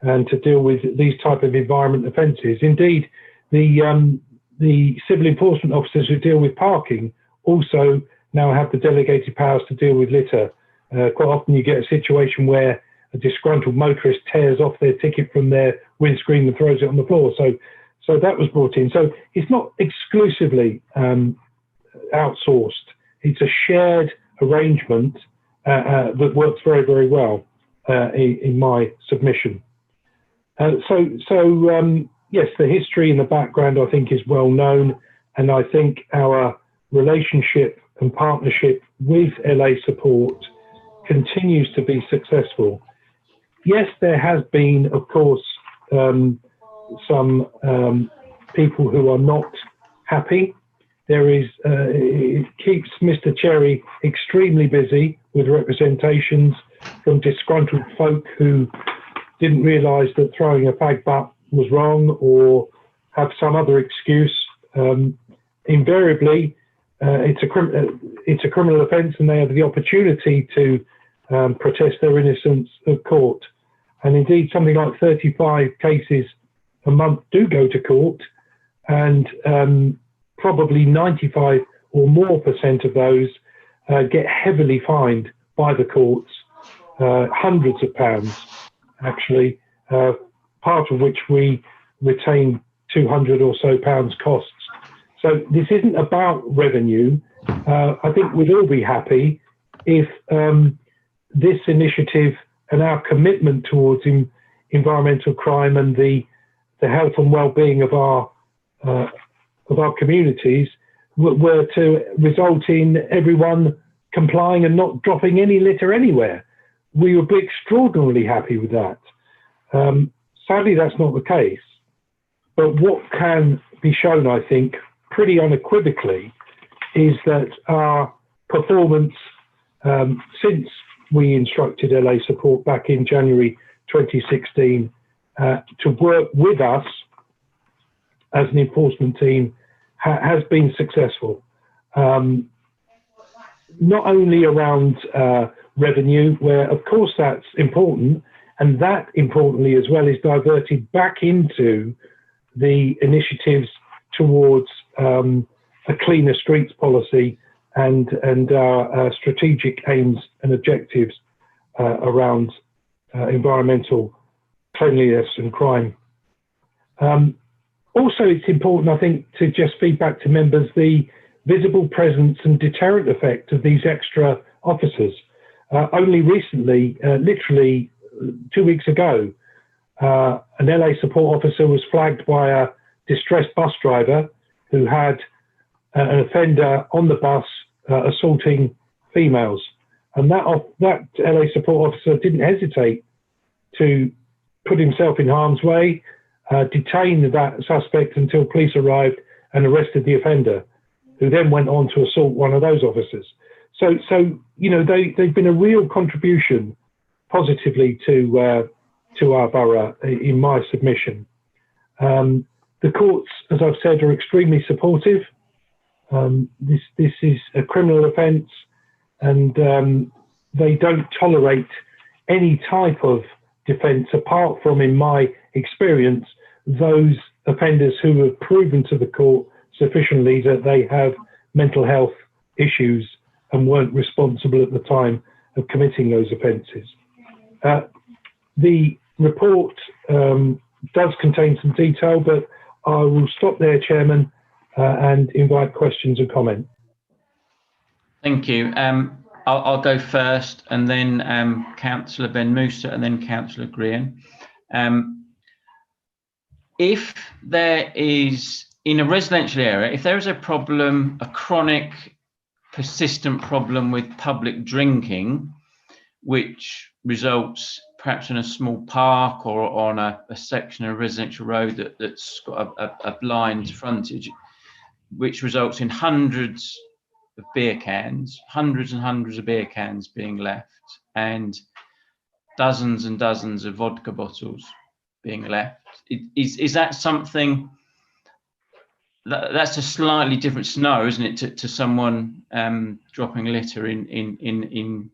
and to deal with these type of environment offences. Indeed, the civil enforcement officers who deal with parking also now have the delegated powers to deal with litter. Quite often you get a situation where a disgruntled motorist tears off their ticket from their windscreen and throws it on the floor. So that was brought in. So it's not exclusively outsourced. It's a shared arrangement that works very, very well in my submission. Yes, the history and the background I think is well known, and I think our relationship and partnership with LA Support continues to be successful. Yes, there has been, of course, some people who are not happy. There is, it keeps Mr. Cherry extremely busy with representations from disgruntled folk who didn't realise that throwing a fag butt was wrong or have some other excuse. Invariably, it's a criminal offence, and they have the opportunity to protest their innocence at court. And indeed, something like 35 cases a month do go to court, and probably 95 or more % of those get heavily fined by the courts, hundreds of pounds actually, part of which we retain 200 or so pounds costs. So this isn't about revenue. I think we'd all be happy if this initiative and our commitment towards environmental crime and the health and well-being of our communities were to result in everyone complying and not dropping any litter anywhere. We would be extraordinarily happy with that. Sadly, that's not the case. But what can be shown, I think, pretty unequivocally, is that our performance since we instructed LA Support back in January 2016 to work with us as an enforcement team has been successful. Not only around revenue, where of course that's important, and that importantly as well is diverted back into the initiatives towards a cleaner streets policy and our strategic aims and objectives around environmental cleanliness and crime. Also, it's important, I think, to just feed back to members the visible presence and deterrent effect of these extra officers. Only recently, literally 2 weeks ago, an LA Support officer was flagged by a distressed bus driver who had an offender on the bus assaulting females. And that LA Support officer didn't hesitate to put himself in harm's way, detain that suspect until police arrived and arrested the offender, who then went on to assault one of those officers. So you know, they've been a real contribution positively to our borough in my submission. The courts, as I've said, are extremely supportive. This is a criminal offence, and they don't tolerate any type of defence apart from, in my experience, those offenders who have proven to the court sufficiently that they have mental health issues and weren't responsible at the time of committing those offences. The report does contain some detail, but I will stop there, Chairman, and invite questions and comment. Thank you. I'll go first, and then Councillor Ben Musa, and then Councillor Green. If there is, in a residential area, if there is a problem, a chronic, persistent problem with public drinking, which results perhaps in a small park or on a section of a residential road that's got a blind frontage, which results in hundreds of beer cans, hundreds and hundreds of beer cans being left, and dozens and dozens of vodka bottles being left. Is that something that's a slightly different scenario, isn't it, to someone dropping litter in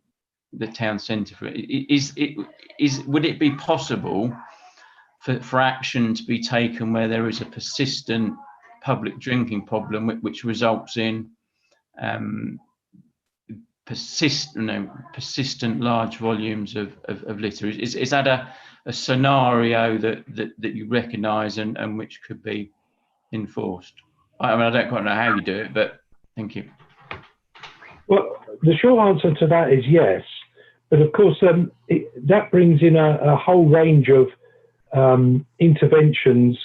the town centre? Would it be possible for action to be taken where there is a persistent public drinking problem which results in persistent large volumes of litter? Is that a scenario that you recognise and which could be enforced? I mean, I don't quite know how you do it, but thank you. Well, the short answer to that is yes, but of course that brings in a whole range of interventions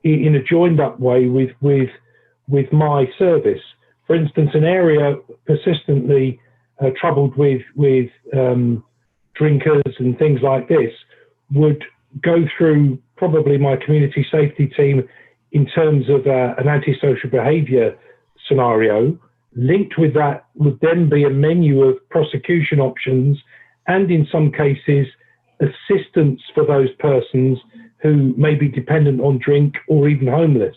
in a joined up way with my service. for instance, an area persistently troubled with drinkers and things like this would go through probably my community safety team in terms of an antisocial behaviour scenario. Linked with that would then be a menu of prosecution options and in some cases assistance for those persons who may be dependent on drink or even homeless.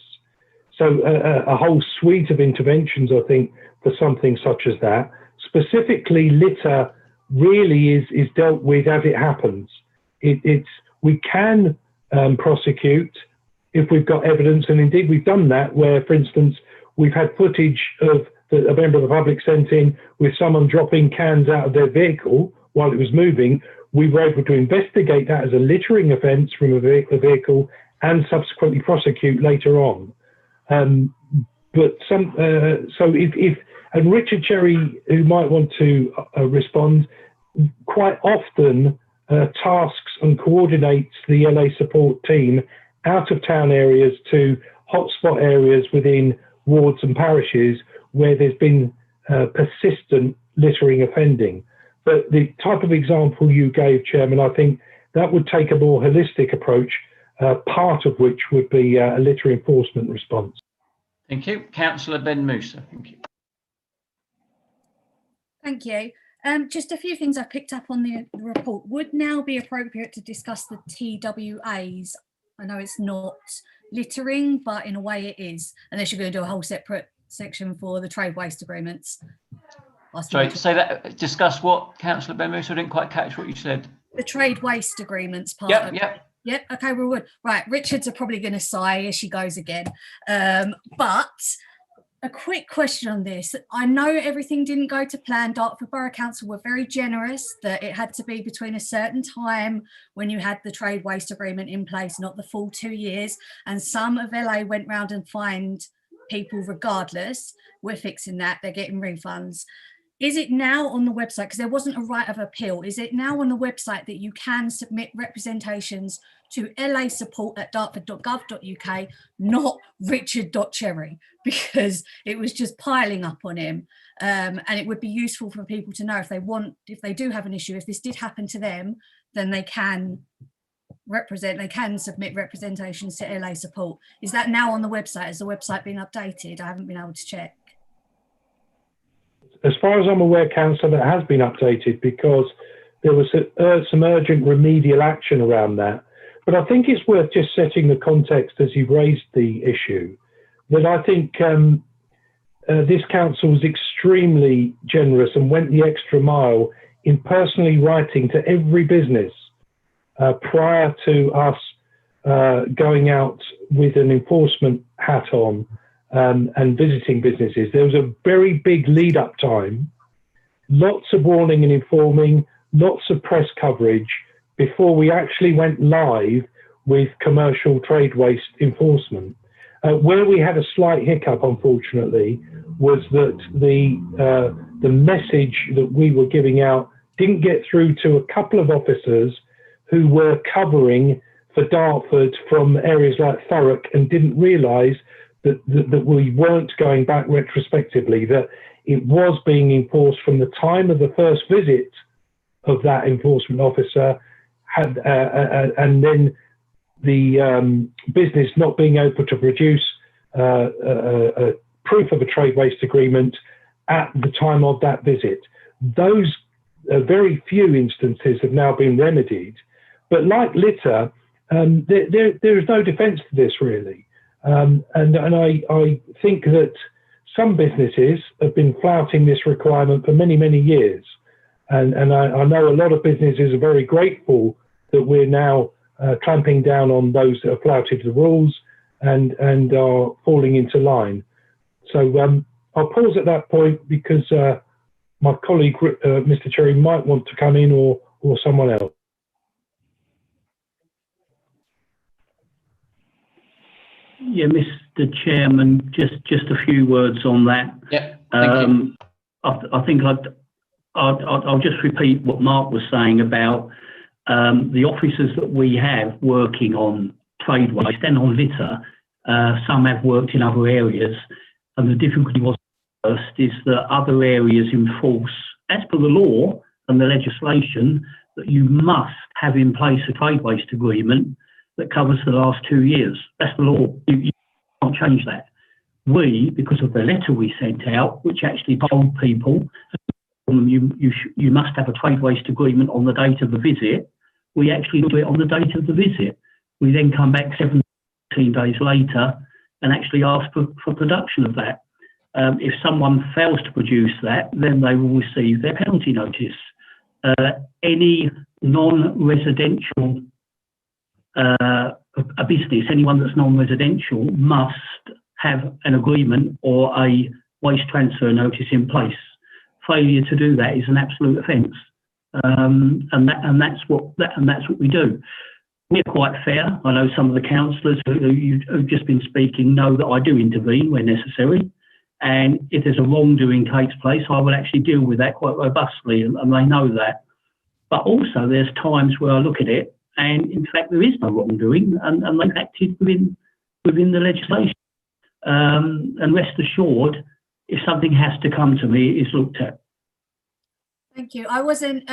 So a whole suite of interventions, I think, for something such as that. Specifically, litter really is dealt with as it happens. We can prosecute if we've got evidence, and indeed we've done that, where, for instance, we've had footage of a member of the public sent in with someone dropping cans out of their vehicle while it was moving. We were able to investigate that as a littering offence from a vehicle and subsequently prosecute later on. But some, so if and Richard Cherry, who might want to respond, quite often tasks and coordinates the LA support team out of town areas to hotspot areas within wards and parishes where there's been persistent littering offending. But the type of example you gave, Chairman, I think that would take a more holistic approach, part of which would be a litter enforcement response. Thank you. Councillor Ben Musa, thank you. Thank you. Just a few things I picked up on the report. Would now be appropriate to discuss the TWAs? I know it's not littering, but in a way it is, unless you're going to do a whole separate section for the trade waste agreements. Sorry, to say that, discuss what, Councillor Ben Musa? I didn't quite catch what you said. The trade waste agreements part. Yep, okay, we're good. Right, Richards are probably going to sigh as she goes again. But a quick question on this. I know everything didn't go to plan. Dartford Borough Council were very generous that it had to be between a certain time when you had the trade waste agreement in place, not the full 2 years. And some of LA went round and fined people regardless. We're fixing that. They're getting refunds. Is it now on the website, because there wasn't a right of appeal, is it now on the website that you can submit representations to lasupport@dartford.gov.uk, not richard.cherry, because it was just piling up on him. And it would be useful for people to know if they do have an issue, if this did happen to them, then they can submit representations to LA Support. Is that now on the website? Has the website been updated? I haven't been able to check. As far as I'm aware, Councillor, that has been updated because there was some urgent remedial action around that. But I think it's worth just setting the context as you've raised the issue, that I think this council was extremely generous and went the extra mile in personally writing to every business prior to us going out with an enforcement hat on and visiting businesses. There was a very big lead up time, lots of warning and informing, lots of press coverage before we actually went live with commercial trade waste enforcement. Where we had a slight hiccup, unfortunately, was that the message that we were giving out didn't get through to a couple of officers who were covering for Dartford from areas like Thurrock and didn't realise that we weren't going back retrospectively, that it was being enforced from the time of the first visit of that enforcement officer, and then the business not being able to produce a proof of a trade waste agreement at the time of that visit. Those very few instances have now been remedied. But like litter, there is no defence to this really. And I think that some businesses have been flouting this requirement for many, many years. And I know a lot of businesses are very grateful that we're now clamping down on those that have flouted the rules and are falling into line. So I'll pause at that point because my colleague, Mr. Cherry, might want to come in or someone else. Yeah, Mr. Chairman, just a few words on that. Yeah, thank you. I think I'll just repeat what Mark was saying about the officers that we have working on trade waste and on litter. Some have worked in other areas, and the difficulty was first is that other areas enforce, as per the law and the legislation, that you must have in place a trade waste agreement that covers the last 2 years. That's the law. You can't change that. We, because of the letter we sent out, which actually told people you must have a trade waste agreement on the date of the visit, we actually do it on the date of the visit. We then come back 17 days later and actually ask for production of that. If someone fails to produce that, then they will receive their penalty notice. Any non-residential a business, anyone that's non-residential, must have an agreement or a waste transfer notice in place. Failure to do that is an absolute offence, and that's what we do. We're quite fair. I know some of the councillors who've just been speaking know that I do intervene where necessary, and if there's a wrongdoing takes place, I will actually deal with that quite robustly, and they know that. But also, there's times where I look at it, and in fact, there is no wrongdoing, and they've acted within the legislation. And rest assured, if something has to come to me, it's looked at. Thank you. I wasn't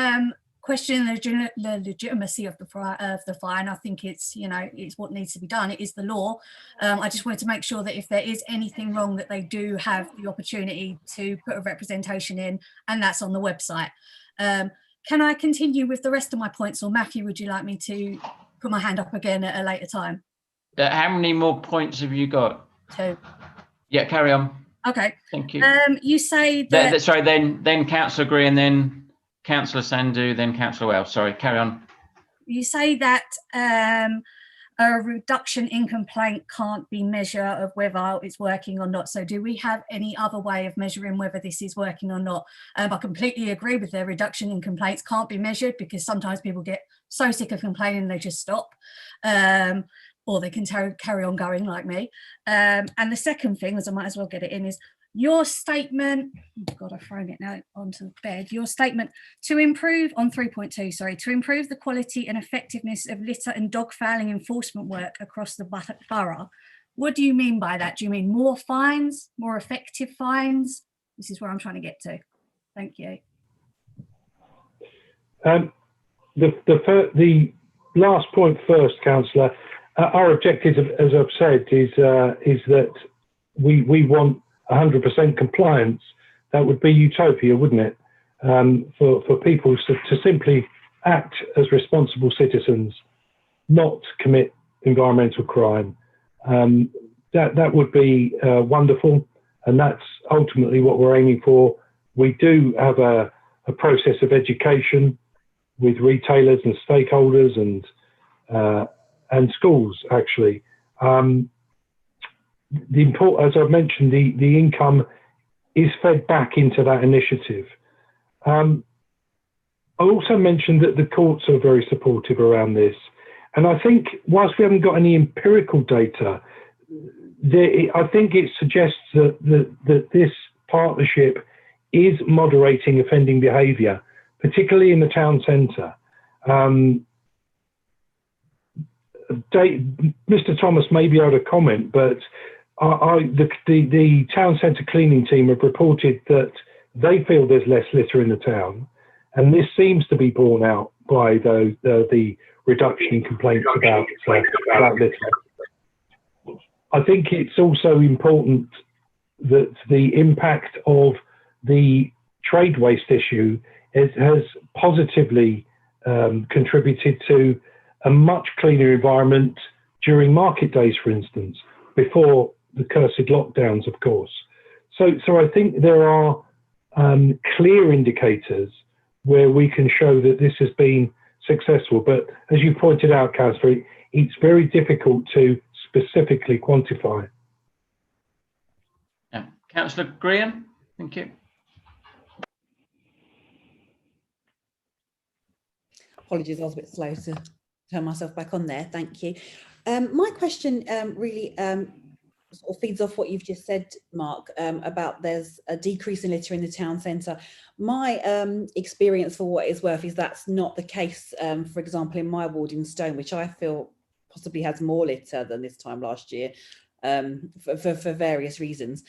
questioning the legitimacy of the fine. I think it's, you know, it's what needs to be done. It is the law. I just wanted to make sure that if there is anything wrong, that they do have the opportunity to put a representation in, and that's on the website. Can I continue with the rest of my points, or Matthew, would you like me to put my hand up again at a later time? How many more points have you got? 2. Yeah, carry on. Okay. Thank you. You say that... Sorry, then Councillor Green, and then Councillor Sandhu, then Councillor Wells. Sorry, carry on. You say that a reduction in complaint can't be measure of whether it's working or not. So do we have any other way of measuring whether this is working or not? I completely agree with the reduction in complaints can't be measured, because sometimes people get so sick of complaining they just stop. Or they can carry on going like me. And the second thing, as I might as well get it in, is your statement, oh God, I've thrown it now onto the bed, your statement to improve, on 3.2, sorry, to improve the quality and effectiveness of litter and dog fouling enforcement work across the borough. What do you mean by that? Do you mean more fines, more effective fines? This is where I'm trying to get to. Thank you. The last point first, Councillor. Our objective, as I've said, is that we want 100% compliance. That would be utopia, wouldn't it? For people to simply act as responsible citizens, not commit environmental crime. That would be wonderful, and that's ultimately what we're aiming for. We do have a process of education with retailers and stakeholders and schools, actually. As I've mentioned, the income is fed back into that initiative. I also mentioned that the courts are very supportive around this. And I think whilst we haven't got any empirical data, I think it suggests that this partnership is moderating offending behaviour, particularly in the town centre. Mr. Thomas may be able to comment, but the town centre cleaning team have reported that they feel there's less litter in the town, and this seems to be borne out by the reduction in complaints about litter. I think it's also important that the impact of the trade waste issue has positively contributed to a much cleaner environment during market days, for instance, before the cursed lockdowns, of course. So I think there are clear indicators where we can show that this has been successful. But as you pointed out, Councillor, it's very difficult to specifically quantify. Yeah. Councillor Graham, thank you. Apologies, I was a bit slow to turn myself back on there. Thank you. My question really sort of feeds off what you've just said, Mark, about there's a decrease in litter in the town centre. My experience, for what it's worth, is that's not the case. For example, in my ward in Stone, which I feel possibly has more litter than this time last year, for various reasons.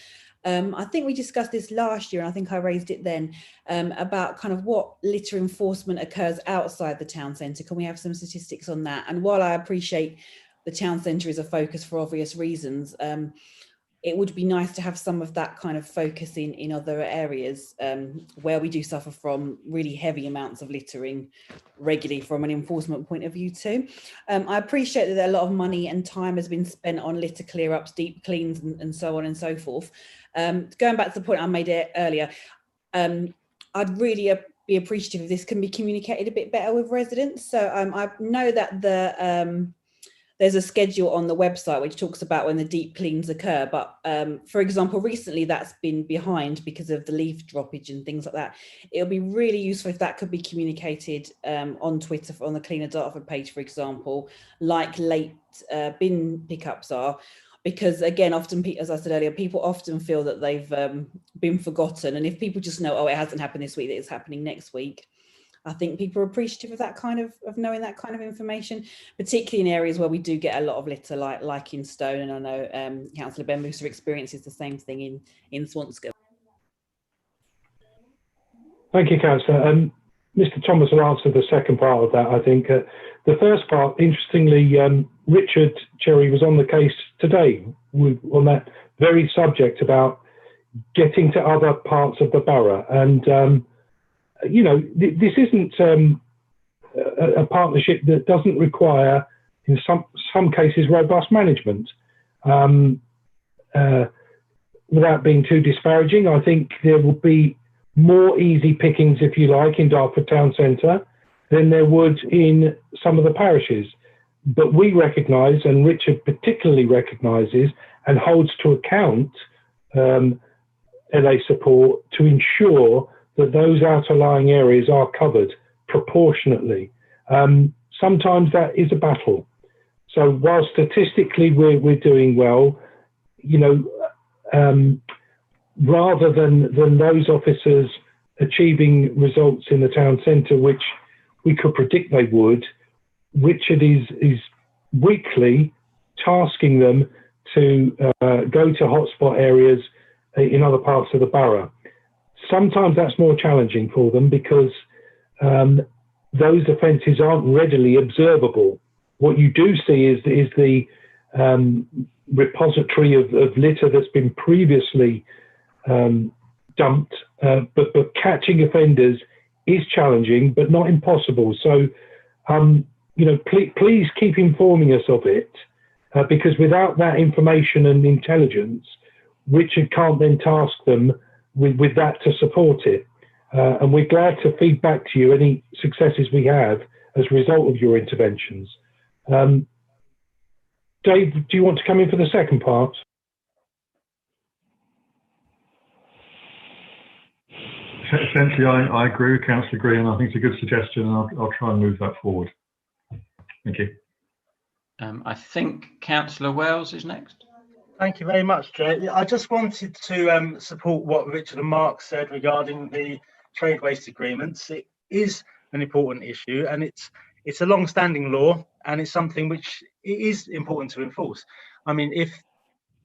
I think we discussed this last year, and I think I raised it then, about kind of what litter enforcement occurs outside the town centre. Can we have some statistics on that? And while I appreciate the town centre is a focus for obvious reasons, it would be nice to have some of that kind of focus in other areas where we do suffer from really heavy amounts of littering regularly from an enforcement point of view too. I appreciate that a lot of money and time has been spent on litter clear ups, deep cleans and so on and so forth. Going back to the point I made earlier, I'd really be appreciative if this can be communicated a bit better with residents. So I know that there's a schedule on the website which talks about when the deep cleans occur, but for example, recently that's been behind because of the leaf droppage and things like that. It'll be really useful if that could be communicated on Twitter, on the Cleaner Dartford page, for example, like late bin pickups are, because again, often, as I said earlier, people often feel that they've been forgotten, and if people just know, oh, it hasn't happened this week, it's happening next week, I think people are appreciative of that kind of knowing that kind of information, particularly in areas where we do get a lot of litter, like in Stone, and I know Councillor Ben Mooser experiences the same thing in Swanscombe. Thank you, Councillor. Mr. Thomas will answer the second part of that, I think. The first part, interestingly, Richard Cherry was on the case today on that very subject about getting to other parts of the borough. And, you know, this isn't a partnership that doesn't require, in some cases, robust management. Without being too disparaging, I think there will be more easy pickings, if you like, in Dartford Town Centre than there would in some of the parishes. But we recognise, and Richard particularly recognises and holds to account LA Support to ensure that those outlying areas are covered proportionately. Sometimes that is a battle. So while statistically we're doing well, you know, rather than those officers achieving results in the town centre, which we could predict they would, Richard is weekly tasking them to go to hotspot areas in other parts of the borough. Sometimes that's more challenging for them because those offences aren't readily observable. What you do see is the repository of litter that's been previously dumped, but catching offenders is challenging, but not impossible. So, you know, please keep informing us of it, because without that information and intelligence, Richard can't then task them with that to support it. And we're glad to feed back to you any successes we have as a result of your interventions. Dave, do you want to come in for the second part? Essentially, I agree with Councillor Green. I think it's a good suggestion, and I'll try and move that forward. Thank you. I think Councillor Wells is next. Thank you very much, Jay. I just wanted to support what Richard and Mark said regarding the trade waste agreements. It is an important issue, and it's a long-standing law, and it's something which it is important to enforce. I mean,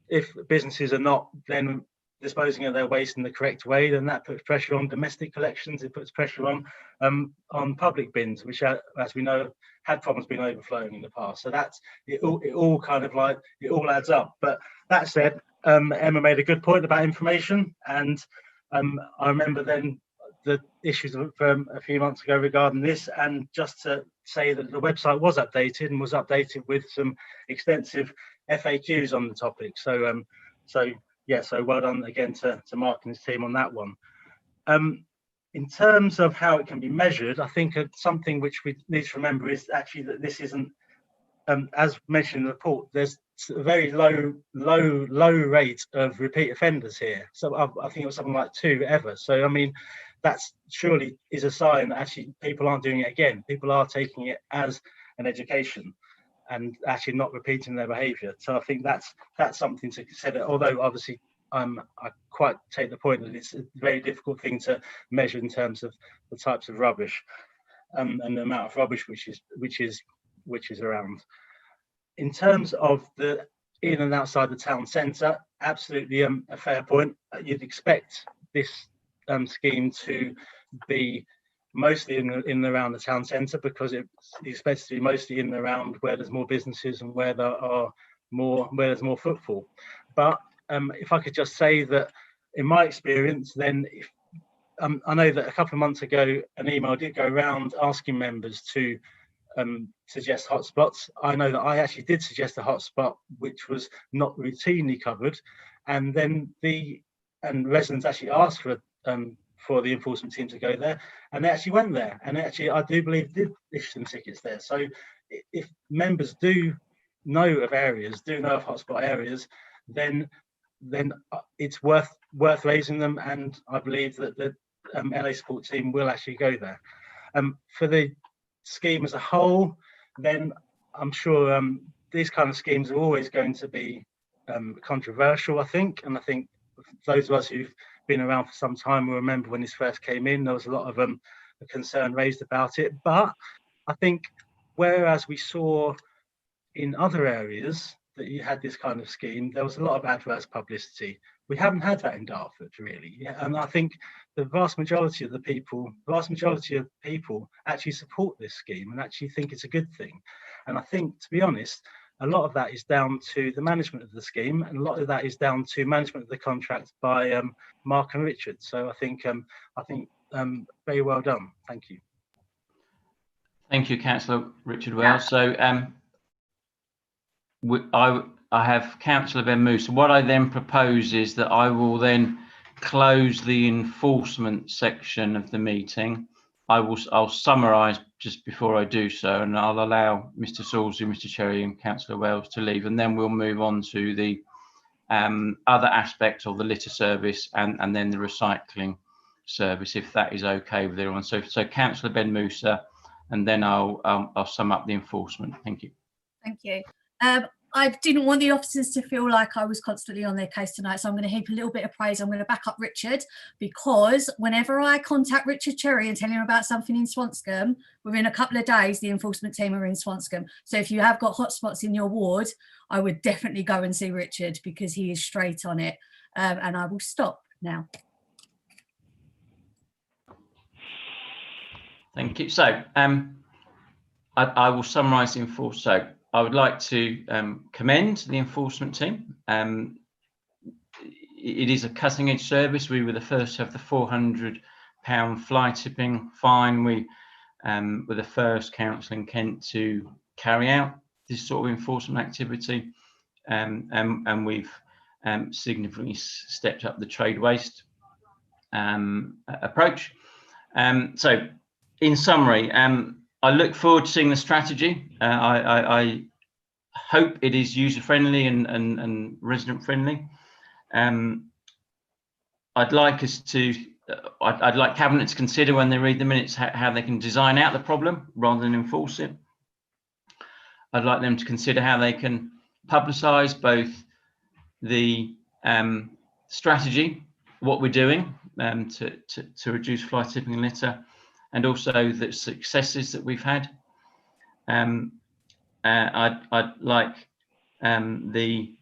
if businesses are not then disposing of their waste in the correct way, then that puts pressure on domestic collections. It puts pressure on public bins, which, as we know, had problems being overflowing in the past. So that's it all kind of like it all adds up. But that said, Emma made a good point about information, and I remember then the issues from a few months ago regarding this, and just to say that the website was updated and was updated with some extensive FAQs on the topic. So so well done again to Mark and his team on that one. In terms of how it can be measured, I think something which we need to remember is actually that this isn't, as mentioned in the report, there's a very low rate of repeat offenders here. So I think it was something like 2 ever. So, I mean, that's surely is a sign that actually people aren't doing it again. People are taking it as an education and actually not repeating their behaviour. So I think that's something to consider, although obviously I quite take the point that it's a very difficult thing to measure in terms of the types of rubbish and the amount of rubbish which is around. In terms of the in and outside the town centre, absolutely a fair point. You'd expect this scheme to be mostly in and around the town centre, because it's expected to be mostly in and around where there's more businesses and where there's more footfall. But if I could just say that, in my experience, then I know that a couple of months ago an email did go around asking members to suggest hotspots. I know that I actually did suggest a hotspot which was not routinely covered, and then residents actually asked for the enforcement team to go there, and they actually went there, and actually I do believe did issue some tickets there. So if members do know of hotspot areas, then it's worth raising them, and I believe that the LA support team will actually go there. For the scheme as a whole, then I'm sure these kind of schemes are always going to be controversial, I think, and I think those of us who've been around for some time will remember when this first came in, there was a lot of concern raised about it. But I think whereas we saw in other areas that you had this kind of scheme, there was a lot of adverse publicity. We haven't had that in Dartford, really. And I think the vast majority of people actually support this scheme and actually think it's a good thing. And I think, to be honest, a lot of that is down to the management of the scheme, and a lot of that is down to management of the contract by Mark and Richard. So I think very well done. Thank you. Thank you, Councillor Richard Wells. So I have Councillor Ben Moose. What I then propose is that I will then close the enforcement section of the meeting. I'll summarise just before I do so, and I'll allow Mr. Salisbury, Mr. Cherry, and Councillor Wells to leave, and then we'll move on to the other aspects of the litter service and then the recycling service, if that is okay with everyone. So Councillor Ben Moose, and then I'll sum up the enforcement. Thank you. Thank you. I didn't want the officers to feel like I was constantly on their case tonight, so I'm going to heap a little bit of praise. I'm going to back up Richard, because whenever I contact Richard Cherry and tell him about something in Swanscombe, within a couple of days, the enforcement team are in Swanscombe. So if you have got hotspots in your ward, I would definitely go and see Richard, because he is straight on it. And I will stop now. Thank you. So I will summarise the enforcement. So I would like to commend the enforcement team. It is a cutting edge service. We were the first to have the £400 fly tipping fine. We were the first council in Kent to carry out this sort of enforcement activity. And we've significantly stepped up the trade waste approach. So in summary, I look forward to seeing the strategy. I hope it is user friendly and resident friendly. I'd like us to. I'd like Cabinet to consider when they read the minutes how they can design out the problem rather than enforce it. I'd like them to consider how they can publicise both the strategy, what we're doing to reduce fly tipping and litter, and also the successes that we've had. I'd like the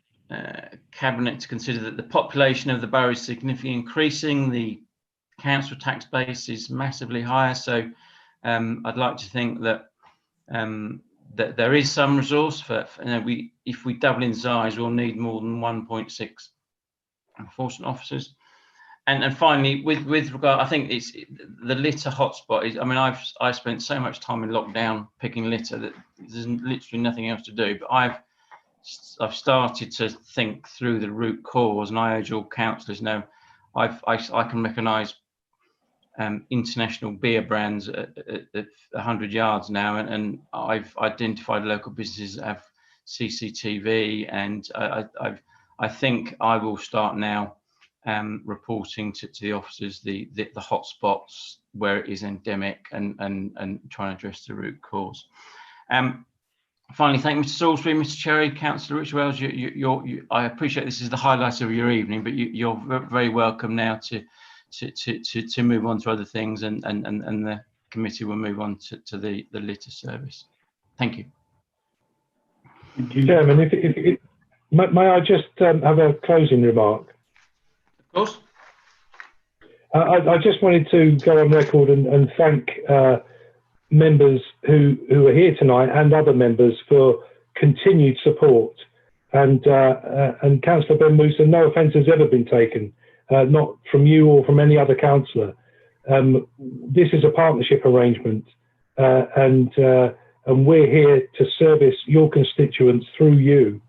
Cabinet to consider that the population of the borough is significantly increasing. The council tax base is massively higher. So I'd like to think that that there is some resource for if we double in size, we'll need more than 1.6 enforcement officers. And finally, with regard, I think it's the litter hotspot is. I mean, I've spent so much time in lockdown picking litter that there's literally nothing else to do. But I've started to think through the root cause, and I urge all councillors now. I can recognise international beer brands at 100 yards now, and I've identified local businesses that have CCTV, and I think I will start now. Reporting to the officers the hotspots where it is endemic and trying to address the root cause. Finally, thank Mr. Salisbury, Mr. Cherry, Councillor Richard Wells. I appreciate this is the highlight of your evening, but you're very welcome now to move on to other things, and the committee will move on to the litter service. Thank you. Chairman, May I just have a closing remark? Of course. I just wanted to go on record and thank members who are here tonight and other members for continued support. And Councillor Ben Moosen, no offence has ever been taken, not from you or from any other councillor. This is a partnership arrangement, and we're here to service your constituents through you,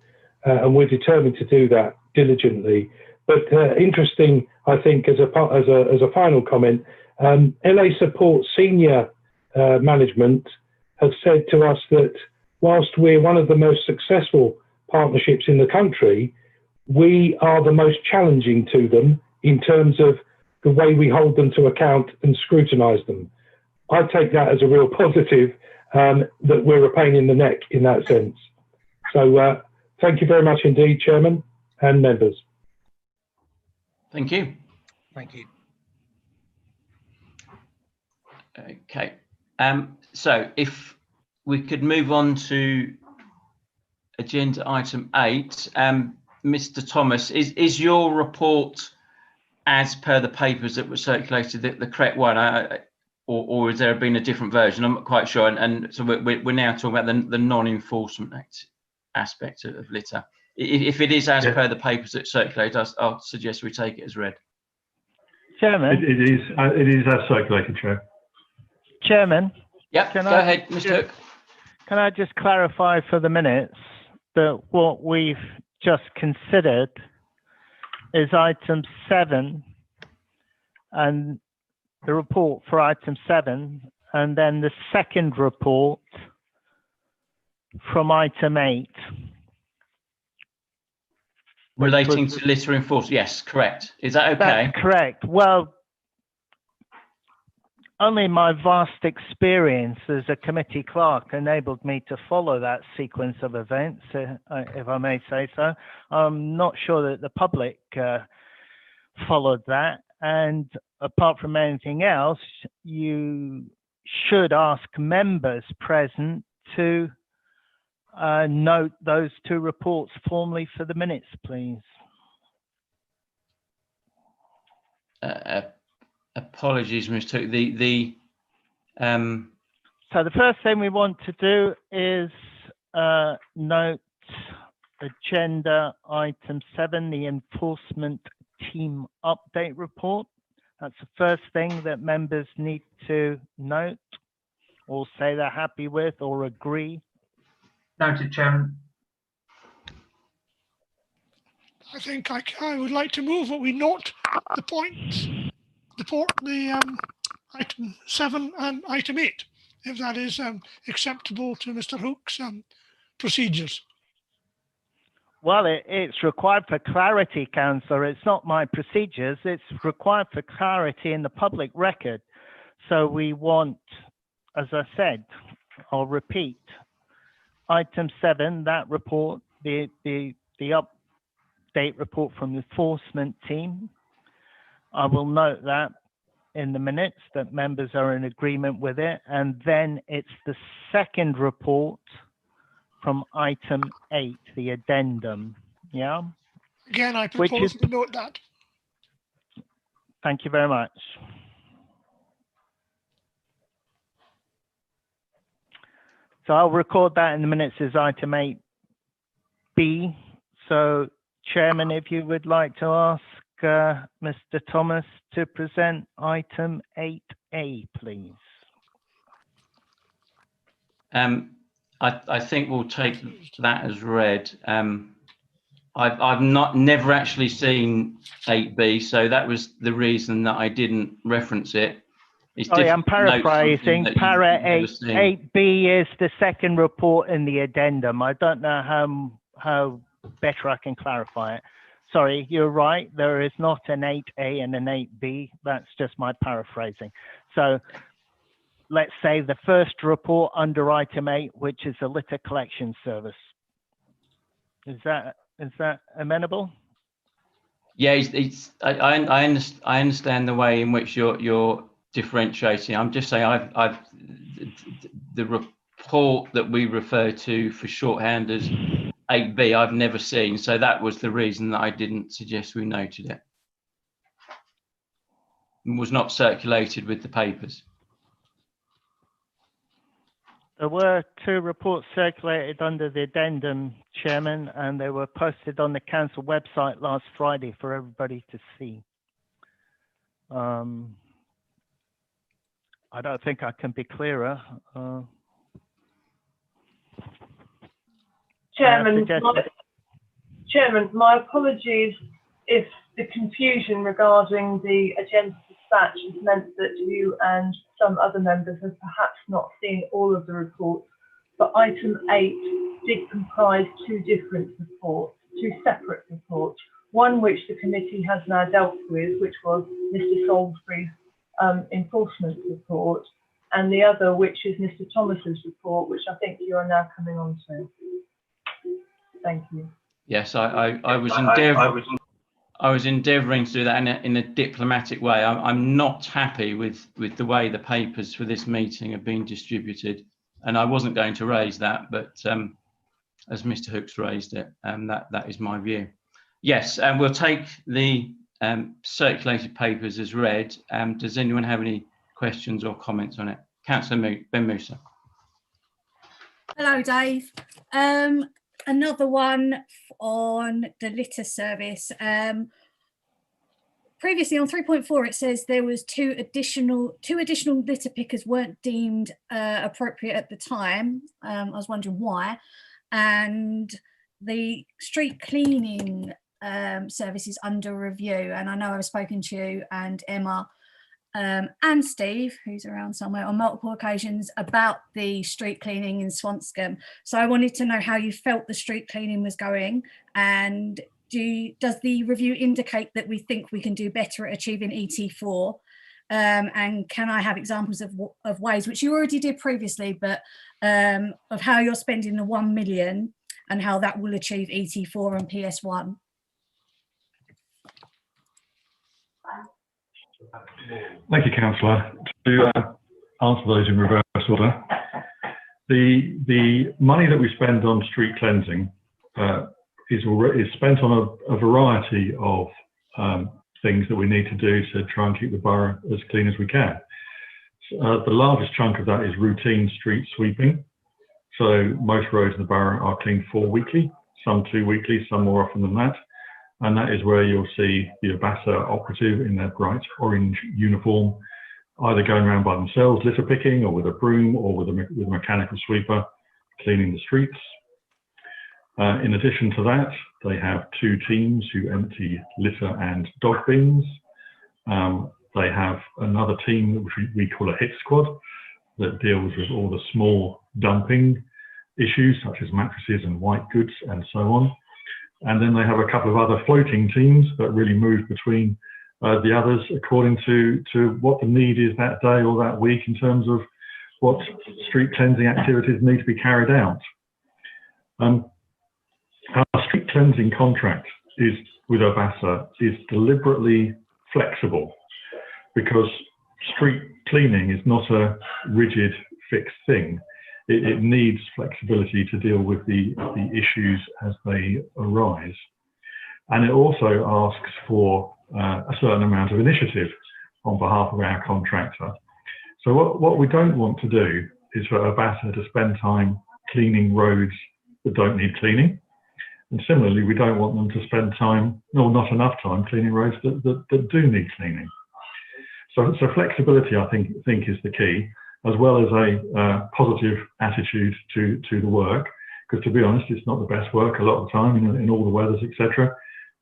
and we're determined to do that diligently. But interesting, I think, as a final comment, LA Support senior management have said to us that whilst we're one of the most successful partnerships in the country, we are the most challenging to them in terms of the way we hold them to account and scrutinise them. I take that as a real positive, that we're a pain in the neck in that sense. So thank you very much indeed, Chairman and members. Thank you. Thank you. Okay. So if we could move on to agenda item 8, Mr. Thomas, is your report as per the papers that were circulated the correct one, or has there been a different version? I'm not quite sure. And so we're now talking about the non-enforcement aspect of litter. If it is as per the papers that circulate, I'll suggest we take it as read. Chairman. It is as circulated, Chair. Chairman. Yeah, go ahead, Mr. Hook. Can I just clarify for the minutes that what we've just considered is item 7 and the report for item 7, and then the second report from item 8. Relating to litter enforcement, yes, correct. Is that okay? That's correct. Well, only my vast experience as a committee clerk enabled me to follow that sequence of events, if I may say so. I'm not sure that the public followed that. And apart from anything else, you should ask members present to note those 2 reports formally for the minutes, please. Apologies, Mr. Hook. So the first thing we want to do is note agenda item 7, the enforcement team update report. That's the first thing that members need to note or say they're happy with or agree. Noted, Chairman. I think I would like to move that we note the points, the item 7 and item 8, if that is acceptable to Mr. Hook's procedures. Well, it's required for clarity, Councillor. It's not my procedures. It's required for clarity in the public record. So we want, as I said, I'll repeat, item 7, that report, the update report from the enforcement team. I will note that in the minutes that members are in agreement with it. And then it's the second report from item 8, the addendum. Yeah. Again, I propose to note that. Thank you very much. So I'll record that in the minutes as item 8B. So, Chairman, if you would like to ask Mr. Thomas to present item 8A, please. I think we'll take that as read. I've never actually seen 8B, so that was the reason that I didn't reference it. Sorry, I'm paraphrasing. Para 8B is the second report in the addendum. I don't know how better I can clarify it. Sorry, you're right. There is not an 8A and an 8B. That's just my paraphrasing. So let's say the first report under item 8, which is a litter collection service. Is that amenable? Yeah, I understand the way in which you're differentiating. I'm just saying the report that we refer to for shorthanders 8B I've never seen, so that was the reason that I didn't suggest we noted it. It was not circulated with the papers. There were 2 reports circulated under the addendum, Chairman, and they were posted on the council website last Friday for everybody to see. I don't think I can be clearer. Chairman, my apologies if the confusion regarding the agenda dispatch has meant that you and some other members have perhaps not seen all of the reports, but item 8 did comprise 2 different reports, 2 separate reports, one which the committee has now dealt with, which was Mr. Salisbury's enforcement report, and the other which is Mr. Thomas's report, which I think you are now coming on to. Thank you. Yes, I was endeavouring to do that in a diplomatic way. I'm not happy with the way the papers for this meeting have been distributed, and I wasn't going to raise that, but as Mr. Hooks raised it, that is my view. Yes, and we'll take the circulated papers as read. Does anyone have any questions or comments on it? Councillor Ben Musa. Hello, Dave. Another one on the litter service. Previously on 3.4, it says there was two additional litter pickers weren't deemed appropriate at the time. I was wondering why. And the street cleaning service is under review. And I know I've spoken to you and Emma and Steve, who's around somewhere, on multiple occasions about the street cleaning in Swanscombe. So I wanted to know how you felt the street cleaning was going, and does the review indicate that we think we can do better at achieving ET4? And can I have examples of ways, which you already did previously, but of how you're spending the 1 million and how that will achieve ET4 and PS1? Thank you, Councillor. To answer those in reverse order, the money that we spend on street cleansing is spent on a variety of things that we need to do to try and keep the borough as clean as we can. The largest chunk of that is routine street sweeping. So most roads in the borough are cleaned 4 weekly, some 2 weekly, some more often than that. And that is where you'll see the Abasa operative in their bright orange uniform, either going around by themselves, litter picking, or with a broom, or with a mechanical sweeper, cleaning the streets. In addition to that, they have 2 teams who empty litter and dog bins. They have another team which we call a hit squad that deals with all the small dumping issues, such as mattresses and white goods and so on. And then they have a couple of other floating teams that really move between the others according to what the need is that day or that week in terms of what street cleansing activities need to be carried out. Our street cleansing contract with Abasa is deliberately flexible because street cleaning is not a rigid fixed thing. It needs flexibility to deal with the issues as they arise. And it also asks for a certain amount of initiative on behalf of our contractor. So what we don't want to do is for Abasa to spend time cleaning roads that don't need cleaning. And similarly, we don't want them to spend time, or not enough time, cleaning roads that do need cleaning. So flexibility, I think is the key, as well as a positive attitude to the work, because to be honest, it's not the best work a lot of the time in all the weathers, etc.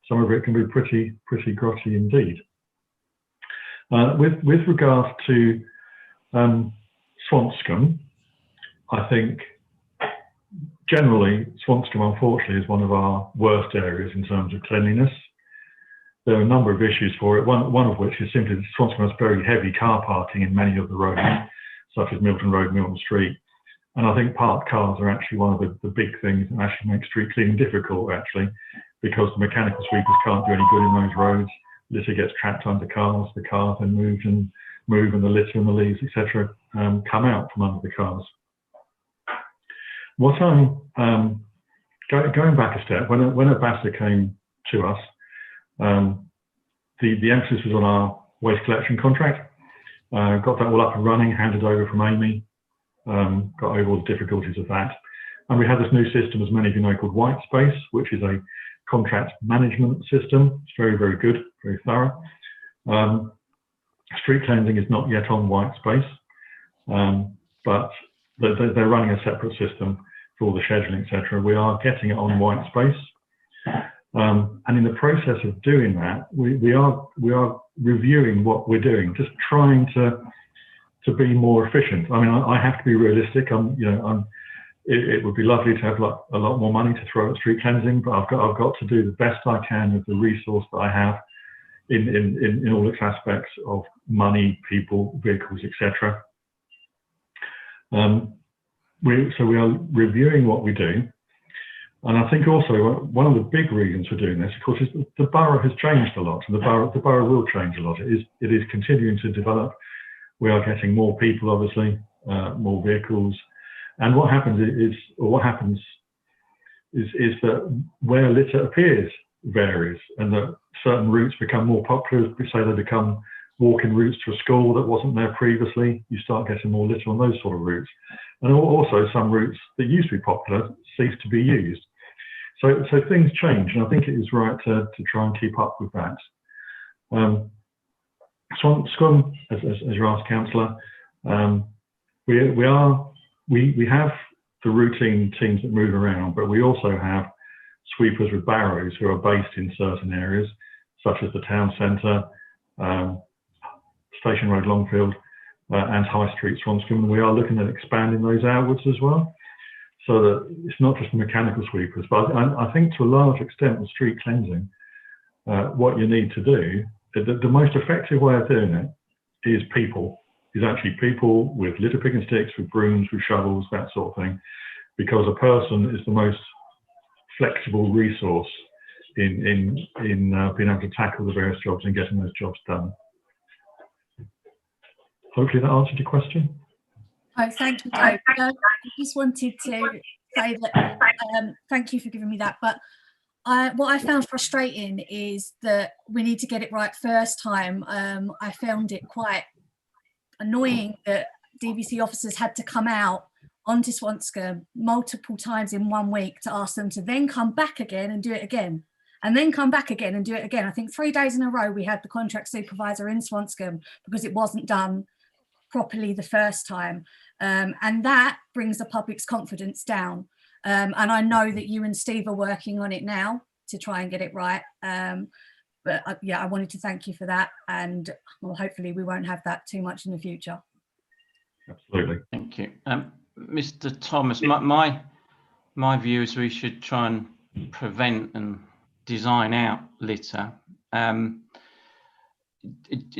Some of it can be pretty grotty indeed. With regards to Swanscombe, I think generally Swanscombe unfortunately is one of our worst areas in terms of cleanliness. There are a number of issues for it, one of which is simply that Swanscombe has very heavy car parking in many of the roads, such as Milton Road, Milton Street. And I think parked cars are actually one of the big things that actually make street cleaning difficult, actually, because the mechanical sweepers can't do any good in those roads. Litter gets trapped under cars, the cars then move and the litter and the leaves, etc., come out from under the cars. What I'm going back a step, when Abasta came to us, the emphasis was on our waste collection contract. Got that all up and running, handed over from Amy, got over all the difficulties of that. And we had this new system, as many of you know, called Whitespace, which is a contract management system. It's very, very good, very thorough. Street cleansing is not yet on Whitespace, but they're running a separate system for all the scheduling, etc. We are getting it on Whitespace. And in the process of doing that, we are reviewing what we're doing, just trying to be more efficient. I mean, I have to be realistic. It would be lovely to have a lot more money to throw at street cleansing, but I've got to do the best I can with the resource that I have in all its aspects of money, people, vehicles, etc. So we are reviewing what we do. And I think also one of the big reasons for doing this, of course, is the borough has changed a lot, and the borough will change a lot. It is continuing to develop. We are getting more people, obviously, more vehicles. And what happens is that where litter appears varies, and that certain routes become more popular. Say they become walking routes to a school that wasn't there previously, you start getting more litter on those sort of routes. And also some routes that used to be popular cease to be used. So things change, and I think it is right to try and keep up with that. Scrum, as you asked, Councillor, we have the routine teams that move around, but we also have sweepers with barrows who are based in certain areas, such as the town centre, Station Road, Longfield, and High Street, Swanscombe. We are looking at expanding those outwards as well, so that it's not just the mechanical sweepers. But I think to a large extent with street cleansing, what you need to do, the most effective way of doing it is actually people with litter picking sticks, with brooms, with shovels, that sort of thing, because a person is the most flexible resource in being able to tackle the various jobs and getting those jobs done. Hopefully that answered your question. Oh, thank you, Dave. I just wanted to say that thank you for giving me that. But what I found frustrating is that we need to get it right first time. I found it quite annoying that DVC officers had to come out onto Swanscombe multiple times in 1 week to ask them to then come back again and do it again, and then come back again and do it again. I think 3 days in a row we had the contract supervisor in Swanscombe because it wasn't done properly the first time, and that brings the public's confidence down. And I know that you and Steve are working on it now to try and get it right. But yeah, I wanted to thank you for that, and well, hopefully we won't have that too much in the future. Absolutely. Thank you. Mr. Thomas, my view is we should try and prevent and design out litter.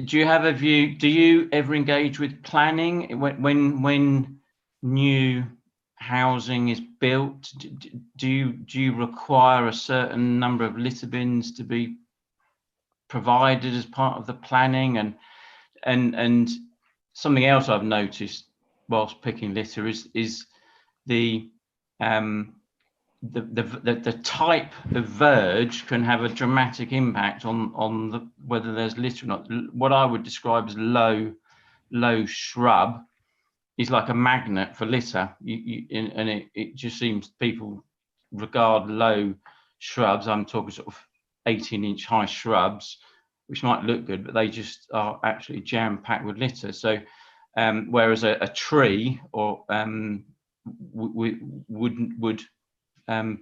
Do you have a view? Do you ever engage with planning when new housing is built? Do you require a certain number of litter bins to be provided as part of the planning? And something else I've noticed whilst picking litter is the type of verge can have a dramatic impact on whether there's litter or not. What I would describe as low shrub is like a magnet for litter, and it just seems people regard low shrubs, I'm talking sort of 18-inch high shrubs, which might look good, but they just are actually jam-packed with litter. So whereas a tree or would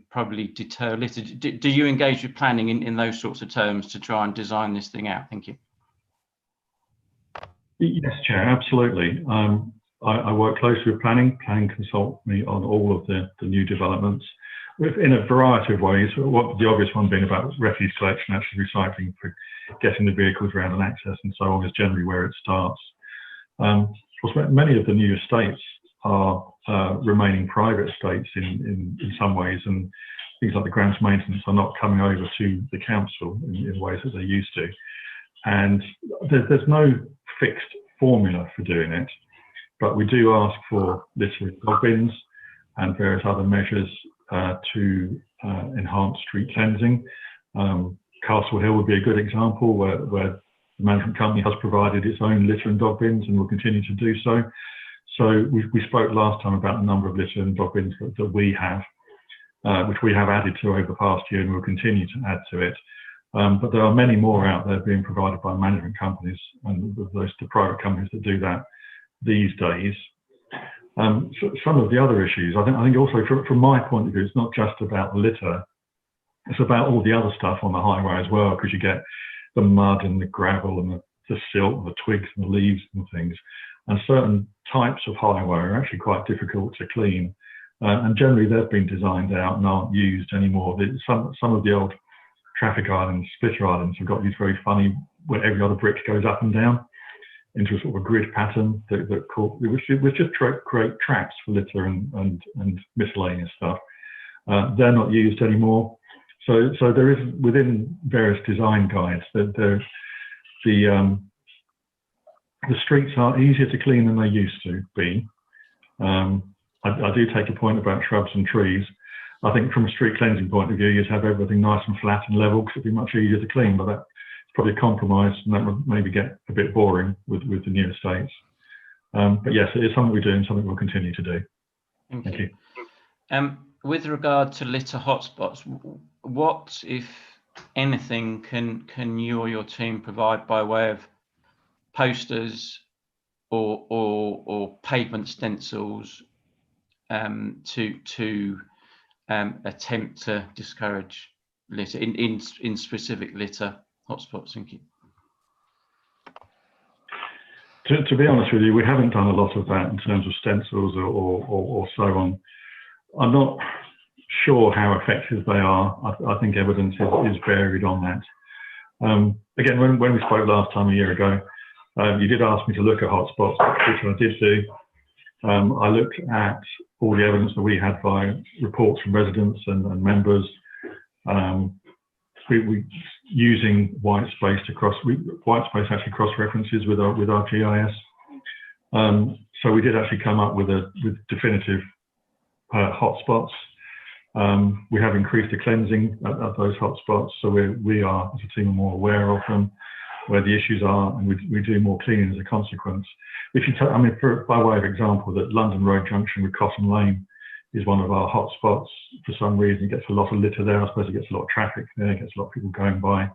probably deter litter. Do you engage with planning in those sorts of terms to try and design this thing out? Thank you. Yes, Chair, absolutely. I work closely with planning. Planning consult me on all of the new developments in a variety of ways. What the obvious one being about refuse collection, actually recycling for getting the vehicles around and access and so on is generally where it starts. Of course, many of the new estates are remaining private estates in some ways, and things like the grounds maintenance are not coming over to the council in ways that they used to. And there's no fixed formula for doing it, but we do ask for litter dog bins and various other measures to enhance street cleansing. Castle Hill would be a good example where the management company has provided its own litter and dog bins and will continue to do so. So we spoke last time about the number of litter and dog bins that we have, which we have added to over the past year and will continue to add to it. But there are many more out there being provided by management companies and those the private companies that do that these days. So some of the other issues, I think also from my point of view, it's not just about the litter, it's about all the other stuff on the highway as well, because you get the mud and the gravel and the silt and the twigs and the leaves and things. And certain types of highway are actually quite difficult to clean. And generally they've been designed out and aren't used anymore. Some of the old traffic islands, splitter islands, have got these very funny, where every other brick goes up and down into a sort of a grid pattern which just create traps for litter and miscellaneous stuff. They're not used anymore. So there is, within various design guides, the streets are easier to clean than they used to be. I do take a point about shrubs and trees. I think from a street cleansing point of view, you'd have everything nice and flat and level because it'd be much easier to clean, but that's probably a compromise, and that would maybe get a bit boring with the new estates. But yes, it is something we do and something we'll continue to do. Thank you. With regard to litter hotspots, what, if anything, can you or your team provide by way of posters or pavement stencils to attempt to discourage litter in specific litter hotspots? Thank you. To be honest with you, we haven't done a lot of that in terms of stencils or so on. I'm not sure how effective they are. I think evidence is varied on that. Again, when we spoke last time a year ago, you did ask me to look at hotspots, which I did do. I looked at all the evidence that we had via reports from residents and members. We using white space actually cross references with our GIS. So we did actually come up with definitive hotspots. We have increased the cleansing of those hotspots, so we are as a team more aware of them, where the issues are, and we do more cleaning as a consequence. If you by way of example, that London Road junction with Cotton Lane is one of our hotspots. For some reason, it gets a lot of litter there. I suppose it gets a lot of traffic there, it gets a lot of people going by,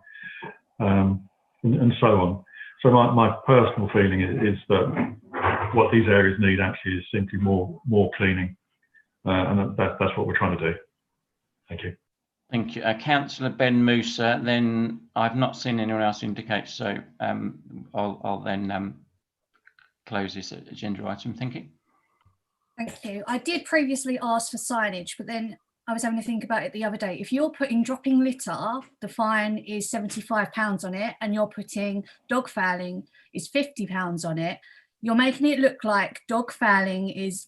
and so on. So my personal feeling is that what these areas need actually is simply more cleaning, and that's what we're trying to do. Thank you. Thank you. Councillor Ben Musa, then I've not seen anyone else indicate, so I'll then close this agenda item. Thank you. Thank you. I did previously ask for signage, but then I was having to think about it the other day. If you're putting dropping litter, the fine is £75 on it, and you're putting dog fouling is £50 on it, you're making it look like dog fouling is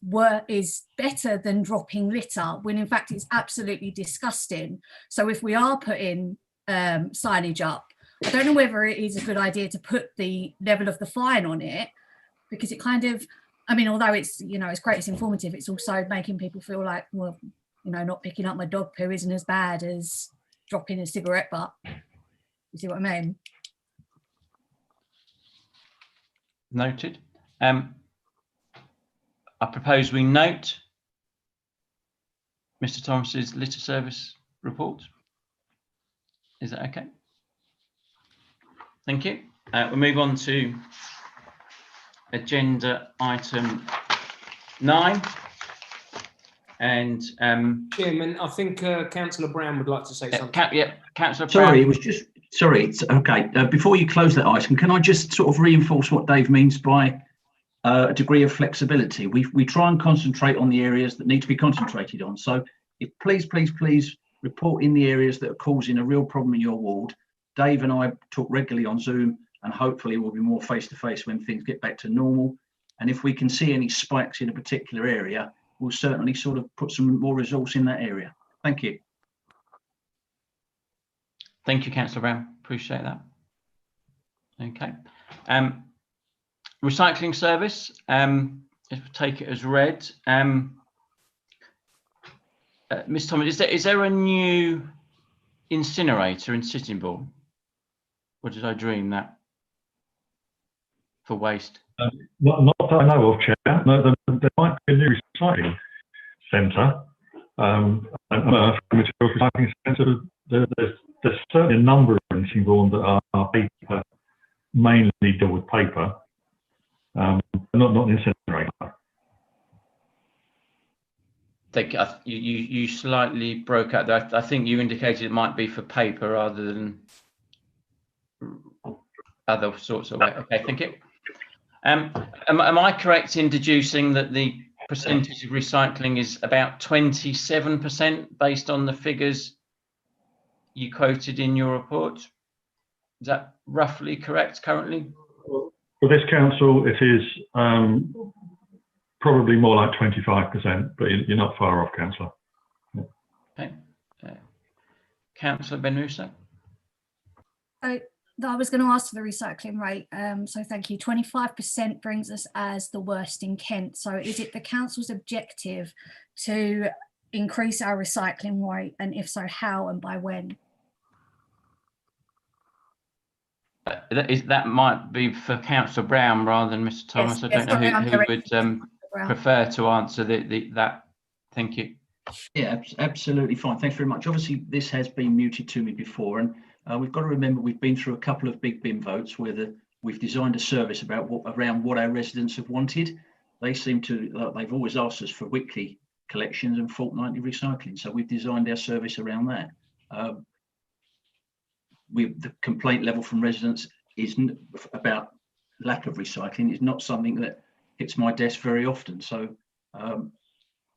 better than dropping litter, when in fact it's absolutely disgusting. So if we are putting signage up, I don't know whether it is a good idea to put the level of the fine on it, because it kind of, I mean, although it's, you know, it's great, it's informative, it's also making people feel like, well, you know, not picking up my dog poo isn't as bad as dropping a cigarette butt. You see what I mean? Noted. I propose we note Mr. Thomas's litter service report. Is that okay? Thank you. We'll move on to agenda item 9. And Chairman, I think Councillor Brown would like to say something. Yeah, Councillor Brown. Sorry, it was just it's okay. Before you close that item, can I just sort of reinforce what Dave means by a degree of flexibility? We try and concentrate on the areas that need to be concentrated on. So if please report in the areas that are causing a real problem in your ward. Dave and I talk regularly on Zoom, and hopefully we'll be more face to face when things get back to normal. And if we can see any spikes in a particular area, we'll certainly sort of put some more resource in that area. Thank you. Thank you, Councillor Brown. Appreciate that. Okay. Recycling service, if we take it as read, Ms. Thomas, is there a new incinerator in Sittingbourne? Or did I dream that? For waste? Not that I know of, Chair. No, there might be a new recycling centre, and a materials recycling centre. There's certainly a number in Sittingbourne that are paper, mainly deal with paper, not an incinerator. You slightly broke out there. I think you indicated it might be for paper rather than other sorts of waste. Okay, thank you. Am I correct in deducing that the percentage of recycling is about 27% based on the figures you quoted in your report? Is that roughly correct currently? For this council, it is probably more like 25%, but you're not far off, Councillor. Okay. Councillor Ben Musa. I was going to ask for the recycling rate, so thank you. 25% brings us as the worst in Kent. So is it the council's objective to increase our recycling rate, and if so, how and by when? That might be for Councillor Brown rather than Mr. Thomas. Yes, I don't know who would prefer to answer that. Thank you. Yeah, absolutely fine. Thanks very much. Obviously, this has been muted to me before, and we've got to remember we've been through a couple of big bin votes where we've designed a service around what our residents have wanted. They seem to, they've always asked us for weekly collections and fortnightly recycling. So we've designed our service around that. The complaint level from residents isn't about lack of recycling. It's not something that hits my desk very often. So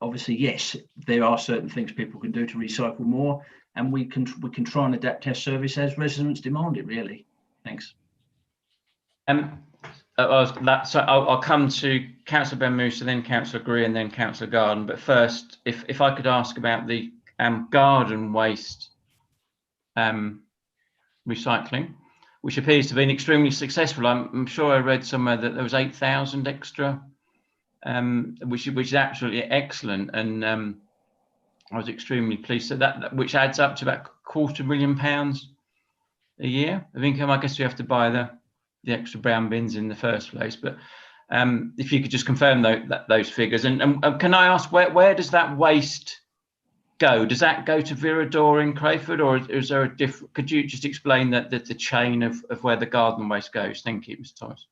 obviously, yes, there are certain things people can do to recycle more, and we can try and adapt our service as residents demand it, really. Thanks. So I'll come to Councillor Ben Musa, then Councillor Green, and then Councillor Garden. But first, if I could ask about the garden waste recycling, which appears to have been extremely successful. I'm sure I read somewhere that there was 8,000 extra, which is absolutely excellent, and I was extremely pleased. So that which adds up to about £250,000 a year of income. I guess you have to buy the extra brown bins in the first place, but if you could just confirm those figures, and can I ask where does that waste go? Does that go to Viridor in Crayford, or is there a different? Could you just explain that the chain of where the garden waste goes? Thank you, Mr. Thomas.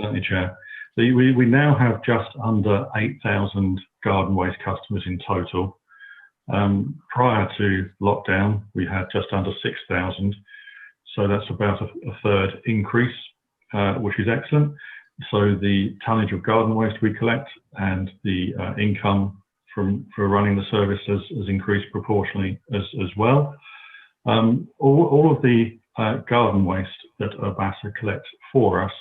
Certainly, Chair. We now have just under 8,000 garden waste customers in total. Prior to lockdown, we had just under 6,000. So that's about a third increase, which is excellent. So the tonnage of garden waste we collect and the income for running the service has increased proportionally as well. All of the garden waste that Urbasa collects for us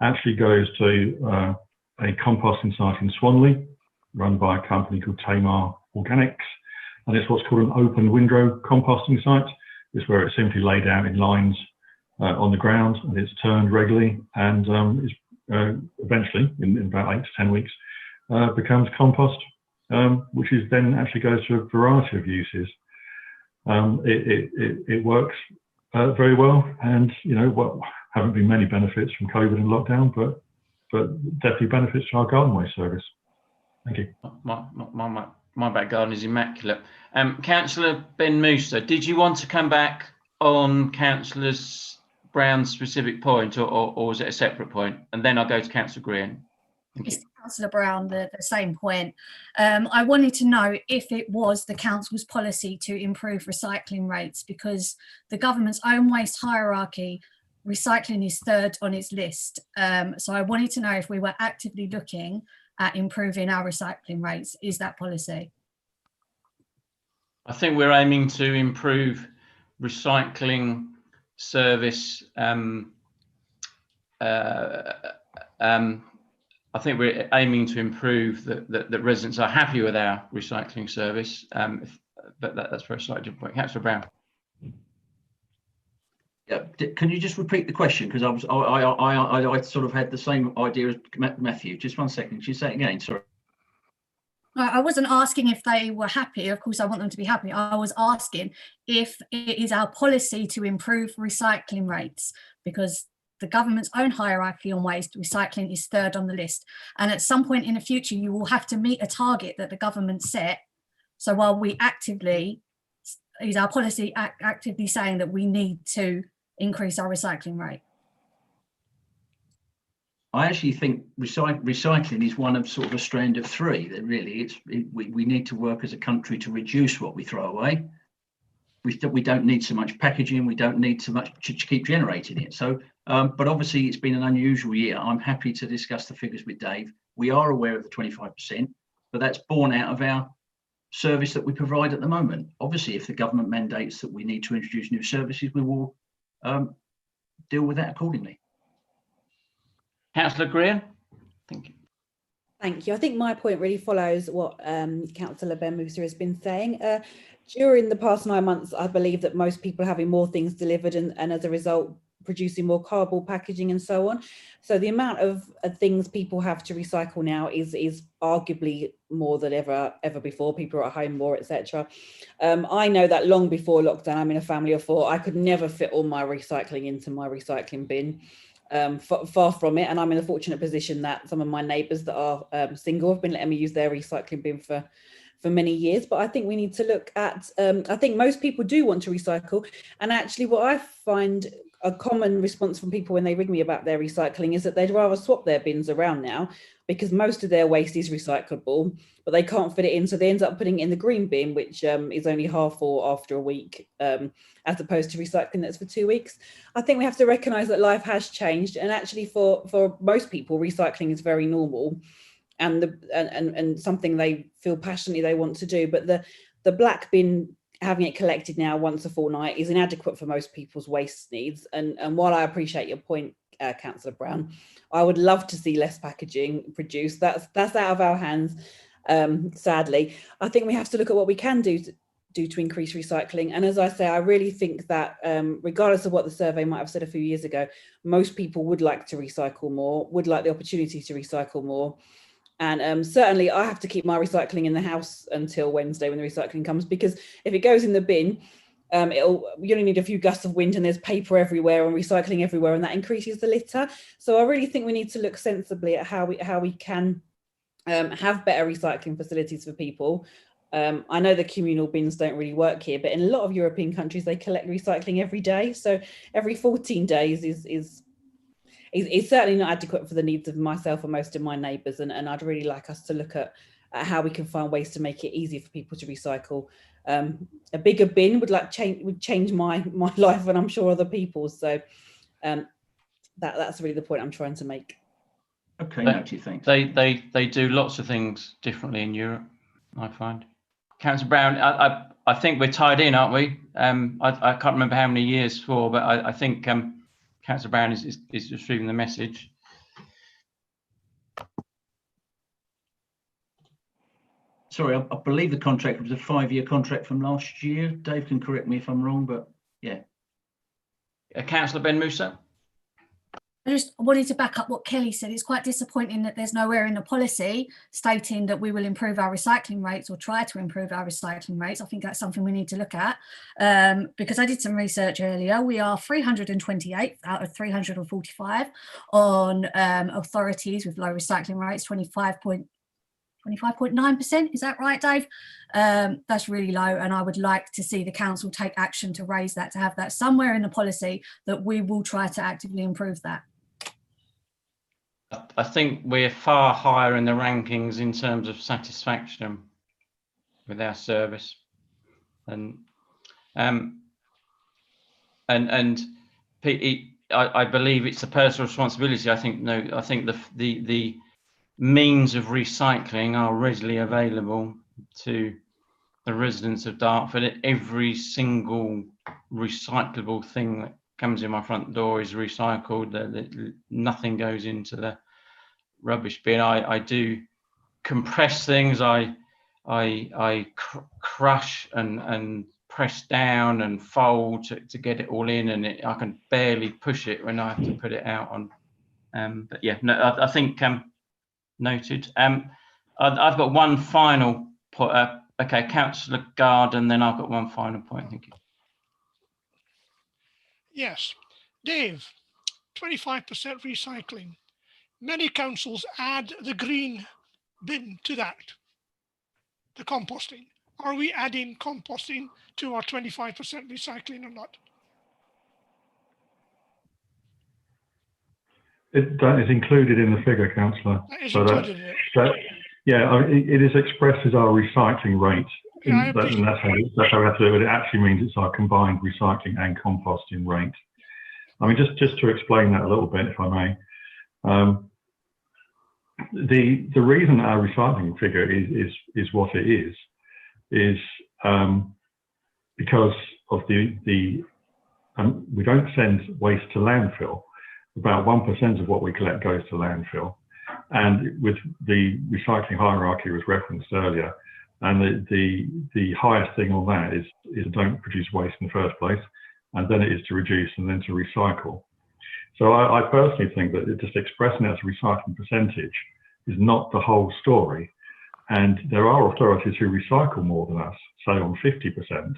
actually goes to a composting site in Swanley, run by a company called Tamar Organics, and it's what's called an open window composting site. It's where it's simply laid out in lines on the ground, and it's turned regularly, and it's eventually, in about 8 to 10 weeks, becomes compost, which is then actually goes to a variety of uses. It works very well, and haven't been many benefits from COVID and lockdown, but definitely benefits to our garden waste service. Thank you. My back garden is immaculate. Councillor Ben Musa, did you want to come back on Councillor Brown's specific point, or was it a separate point? And then I'll go to Councillor Green. Thank you. Councillor Brown, the same point. I wanted to know if it was the council's policy to improve recycling rates, because the government's own waste hierarchy, recycling is third on its list. So I wanted to know if we were actively looking at improving our recycling rates. Is that policy? I think we're aiming to improve recycling service. I think we're aiming to improve that residents are happy with our recycling service, but that's for a slightly different point. Councillor Brown. Yeah, can you just repeat the question, because I sort of had the same idea as Matthew. Just 1 second. Can you say it again? Sorry. I wasn't asking if they were happy. Of course, I want them to be happy. I was asking if it is our policy to improve recycling rates, because the government's own hierarchy on waste, recycling is third on the list. And at some point in the future, you will have to meet a target that the government set. So while we actively, is our policy actively saying that we need to increase our recycling rate? I actually think recycling is one of sort of a strand of three. That really, we need to work as a country to reduce what we throw away. We don't need so much packaging. We don't need so much to keep generating it. So, but obviously it's been an unusual year. I'm happy to discuss the figures with Dave. We are aware of the 25%, but that's born out of our service that we provide at the moment. Obviously, if the government mandates that we need to introduce new services, we will deal with that accordingly. Councillor Greer, thank you. Thank you. I think my point really follows what Councillor Ben Musa has been saying. During the past 9 months, I believe that most people are having more things delivered and as a result, producing more cardboard packaging and so on. So the amount of things people have to recycle now is arguably more than ever before. People are at home more, etc. I know that long before lockdown, I'm in a family of 4, I could never fit all my recycling into my recycling bin. Far from it, and I'm in a fortunate position that some of my neighbours that are single have been letting me use their recycling bin for many years. But I think we need to look at, I think most people do want to recycle, and actually what I find a common response from people when they ring me about their recycling is that they'd rather swap their bins around now, because most of their waste is recyclable, but they can't fit it in, so they end up putting it in the green bin, which is only half full after a week, as opposed to recycling that's for 2 weeks. I think we have to recognise that life has changed, and actually for most people, recycling is very normal, and something they feel passionately they want to do. But the black bin, having it collected now once a fortnight, is inadequate for most people's waste needs. And while I appreciate your point, Councillor Brown, I would love to see less packaging produced. That's out of our hands, sadly. I think we have to look at what we can do to increase recycling. And as I say, I really think that regardless of what the survey might have said a few years ago, most people would like to recycle more, would like the opportunity to recycle more. And certainly I have to keep my recycling in the house until Wednesday when the recycling comes, because if it goes in the bin, you only need a few gusts of wind and there's paper everywhere and recycling everywhere, and that increases the litter. So I really think we need to look sensibly at how we can have better recycling facilities for people. I know the communal bins don't really work here, but in a lot of European countries they collect recycling every day. So every 14 days is certainly not adequate for the needs of myself and most of my neighbours, and I'd really like us to look at how we can find ways to make it easier for people to recycle. A bigger bin would change my life, and I'm sure other people's. So that's really the point I'm trying to make. Okay, noted, thanks. They do lots of things differently in Europe, I find. Councillor Brown, I think we're tied in, aren't we? I can't remember how many years for, but I think Councillor Brown is receiving the message. Sorry, I believe the contract was a 5-year contract from last year. Dave can correct me if I'm wrong, but yeah. Councillor Ben Musa. I just wanted to back up what Kelly said. It's quite disappointing that there's nowhere in the policy stating that we will improve our recycling rates or try to improve our recycling rates. I think that's something we need to look at, because I did some research earlier. We are 328 out of 345 on authorities with low recycling rates, 25.9%. Is that right, Dave? That's really low, and I would like to see the council take action to raise that, to have that somewhere in the policy that we will try to actively improve that. I think we're far higher in the rankings in terms of satisfaction with our service, and I believe it's a personal responsibility. I think the means of recycling are readily available to the residents of Dartford. Every single recyclable thing that comes in my front door is recycled. Nothing goes into the rubbish bin. I do compress things. I crush and press down and fold to get it all in, and I can barely push it when I have to put it out on. But yeah, no, I think noted. I've got one final point. Okay, Councillor Gard, and then I've got one final point. Thank you. Yes. Dave, 25% recycling. Many councils add the green bin to that, the composting. Are we adding composting to our 25% recycling or not? That is included in the figure, Councillor. That is included in it. Yeah, it is expressed as our recycling rate. Yeah, And that's how we have to do it. It actually means it's our combined recycling and composting rate. I mean, just to explain that a little bit, if I may. The reason our recycling figure is what it is because of we don't send waste to landfill. About 1% of what we collect goes to landfill. And with the recycling hierarchy was referenced earlier, and the highest thing on that is don't produce waste in the first place, and then it is to reduce and then to recycle. So I personally think that just expressing it as a recycling percentage is not the whole story. And there are authorities who recycle more than us, say on 50%,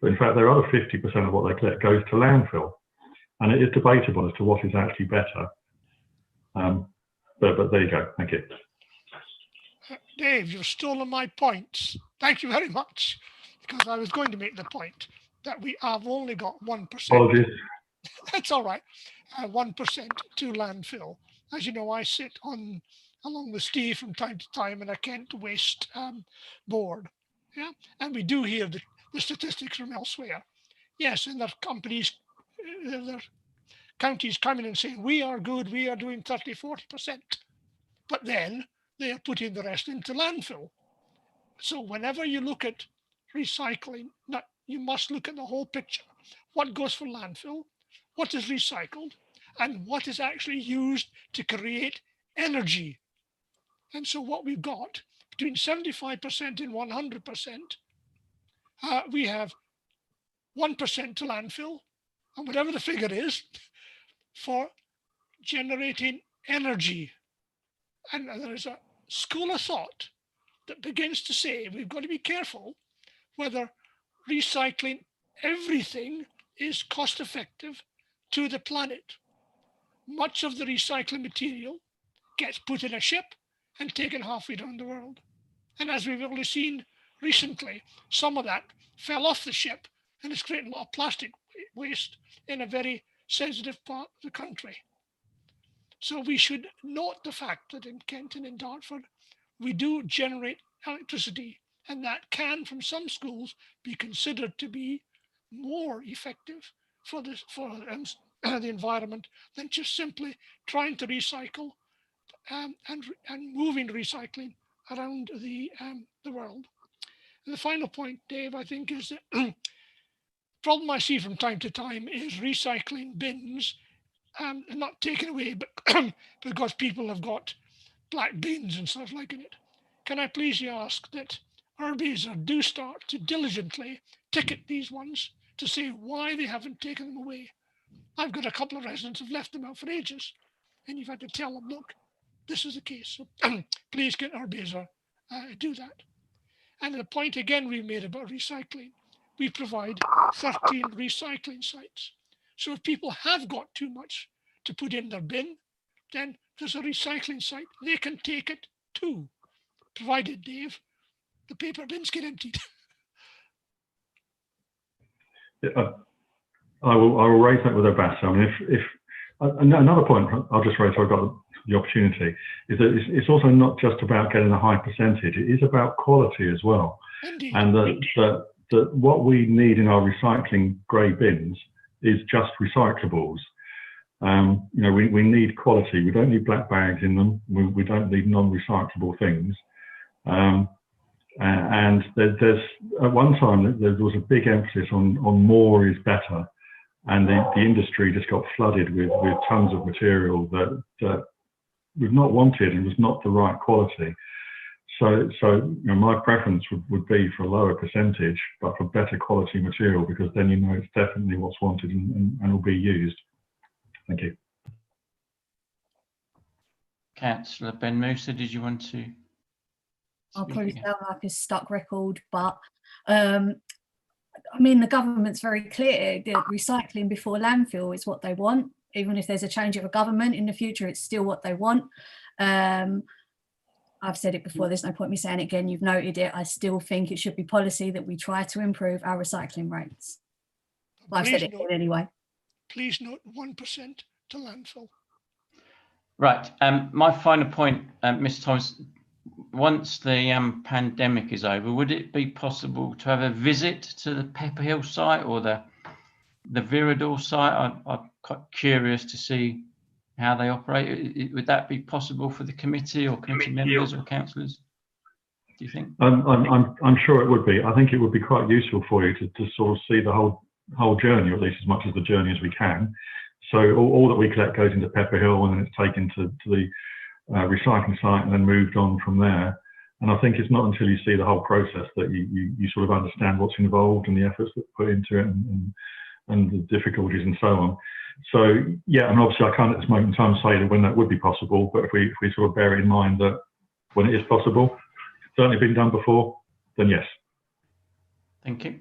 but in fact their other 50% of what they collect goes to landfill. And it is debatable as to what is actually better. But there you go. Thank you. Dave, you've stolen my points. Thank you very much, because I was going to make the point that we have only got 1%. Apologies. That's all right. 1% to landfill. As you know, I sit along with Steve from time to time in a Kent Waste board. Yeah, and we do hear the statistics from elsewhere. Yes, and there are companies, there are counties coming and saying, we are good, we are doing 30, 40%. But then they are putting the rest into landfill. So whenever you look at recycling, you must look at the whole picture. What goes for landfill, what is recycled, and what is actually used to create energy. And so what we've got, between 75% and 100%, we have 1% to landfill, and whatever the figure is, for generating energy. And there is a school of thought that begins to say we've got to be careful whether recycling everything is cost effective to the planet. Much of the recycling material gets put in a ship and taken halfway around the world. And as we've only seen recently, some of that fell off the ship and it's creating a lot of plastic waste in a very sensitive part of the country. So we should note the fact that in Kent and in Dartford, we do generate electricity, and that can, from some schools, be considered to be more effective for the environment than just simply trying to recycle and moving recycling around the world. And the final point, Dave, I think is that problem I see from time to time is recycling bins not taken away, but because people have got black bins and stuff like it. Can I please ask that Urbaser do start to diligently ticket these ones to say why they haven't taken them away? I've got a couple of residents who've left them out for ages, and you've had to tell them, look, this is the case. So please get Urbaser do that. And the point again we made about recycling, we provide 13 recycling sites. So if people have got too much to put in their bin, then there's a recycling site. They can take it too, provided, Dave, the paper bins get emptied. Yeah, I will raise that with Urbaser. I mean, if another point I'll just raise, so I've got the opportunity, is that it's also not just about getting a high percentage. It is about quality as well. Indeed. And that what we need in our recycling grey bins is just recyclables. You know, we need quality. We don't need black bags in them. We don't need non-recyclable things. And there's at one time there was a big emphasis on more is better, and the industry just got flooded with tons of material that we've not wanted and was not the right quality. So you know, my preference would be for a lower percentage, but for better quality material, because then you know it's definitely what's wanted and will be used. Thank you. Councillor Ben Musa, did you want to? I'll probably speaking. sound like a stuck record, but I mean, the government's very clear that recycling before landfill is what they want. Even if there's a change of a government in the future, it's still what they want. I've said it before, there's no point me saying it again, you've noted it. I still think it should be policy that we try to improve our recycling rates. Well, I've said it again anyway. Please note 1% to landfill. Right. My final point, Mr. Thomas, once the pandemic is over, would it be possible to have a visit to the Pepper Hill site or the Viridor site? I'm quite curious to see how they operate. Would that be possible for the committee or committee members or councillors? Do you think? I'm sure it would be. I think it would be quite useful for you to sort of see the whole journey, or at least as much of the journey as we can. So all that we collect goes into Pepper Hill, and then it's taken to the recycling site and then moved on from there. And I think it's not until you see the whole process that you sort of understand what's involved and the efforts that put into it and the difficulties and so on. So yeah, and obviously I can't at this moment in time say that when that would be possible, but if we sort of bear it in mind that when it is possible, certainly been done before, then yes. Thank you.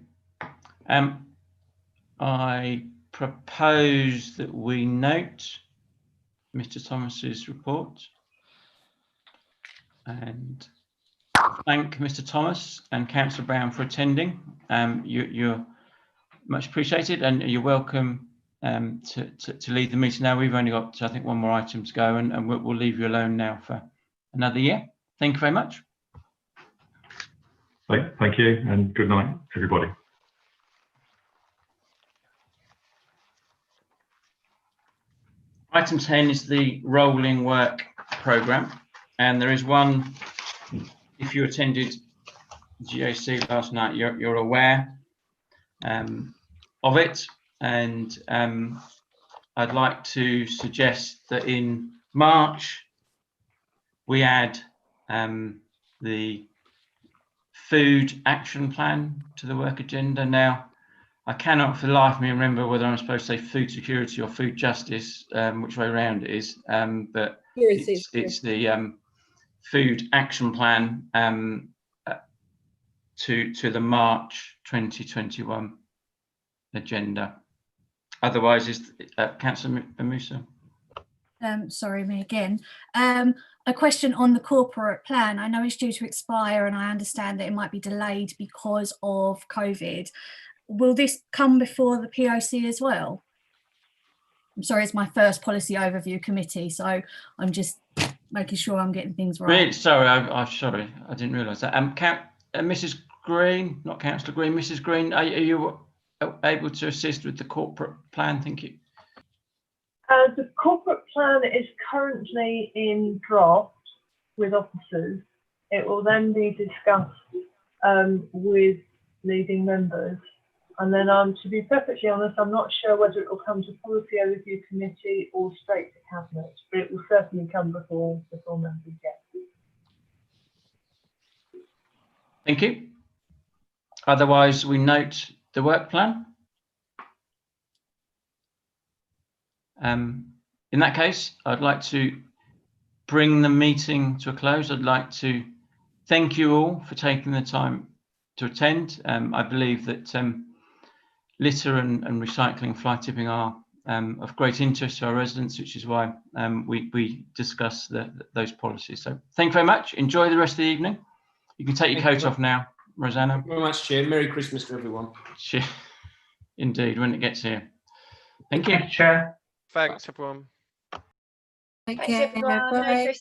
I propose that we note Mr. Thomas's report and thank Mr. Thomas and Councillor Brown for attending. You're much appreciated, and you're welcome to leave the meeting now. We've only got, I think, one more item to go, and we'll leave you alone now for another year. Thank you very much. Thank you, and good night, everybody. Item 10 is the rolling work programme, and there is one, if you attended GAC last night, you're aware of it, and I'd like to suggest that in March we add the food action plan to the work agenda. Now, I cannot for the life of me remember whether I'm supposed to say food security or food justice, which way around it is, but it's the food action plan to the March 2021 agenda. Otherwise, is Councillor Musa. Sorry, me again. A question on the corporate plan. I know it's due to expire, and I understand that it might be delayed because of COVID. Will this come before the POC as well? I'm sorry, it's my first policy overview committee, so I'm just making sure I'm getting things right. Really sorry, I'm sorry, I didn't realise that. Mrs. Green, not Councillor Green, Mrs. Green, are you able to assist with the corporate plan? Thank you. The corporate plan is currently in draft with officers. It will then be discussed with leading members. And then, to be perfectly honest, I'm not sure whether it will come to policy overview committee or straight to cabinet, but it will certainly come before members get. Thank you. Otherwise, we note the work plan. In that case, I'd like to bring the meeting to a close. I'd like to thank you all for taking the time to attend. I believe that litter and recycling, fly tipping are of great interest to our residents, which is why we discuss those policies. So thank you very much. Enjoy the rest of the evening. You can take your coat off now, Rosanna. Thank you very much, Chair. Merry Christmas to everyone. Indeed, when it gets here. Thank you. Thank you, Chair. Thanks, everyone. Thank you. Bye.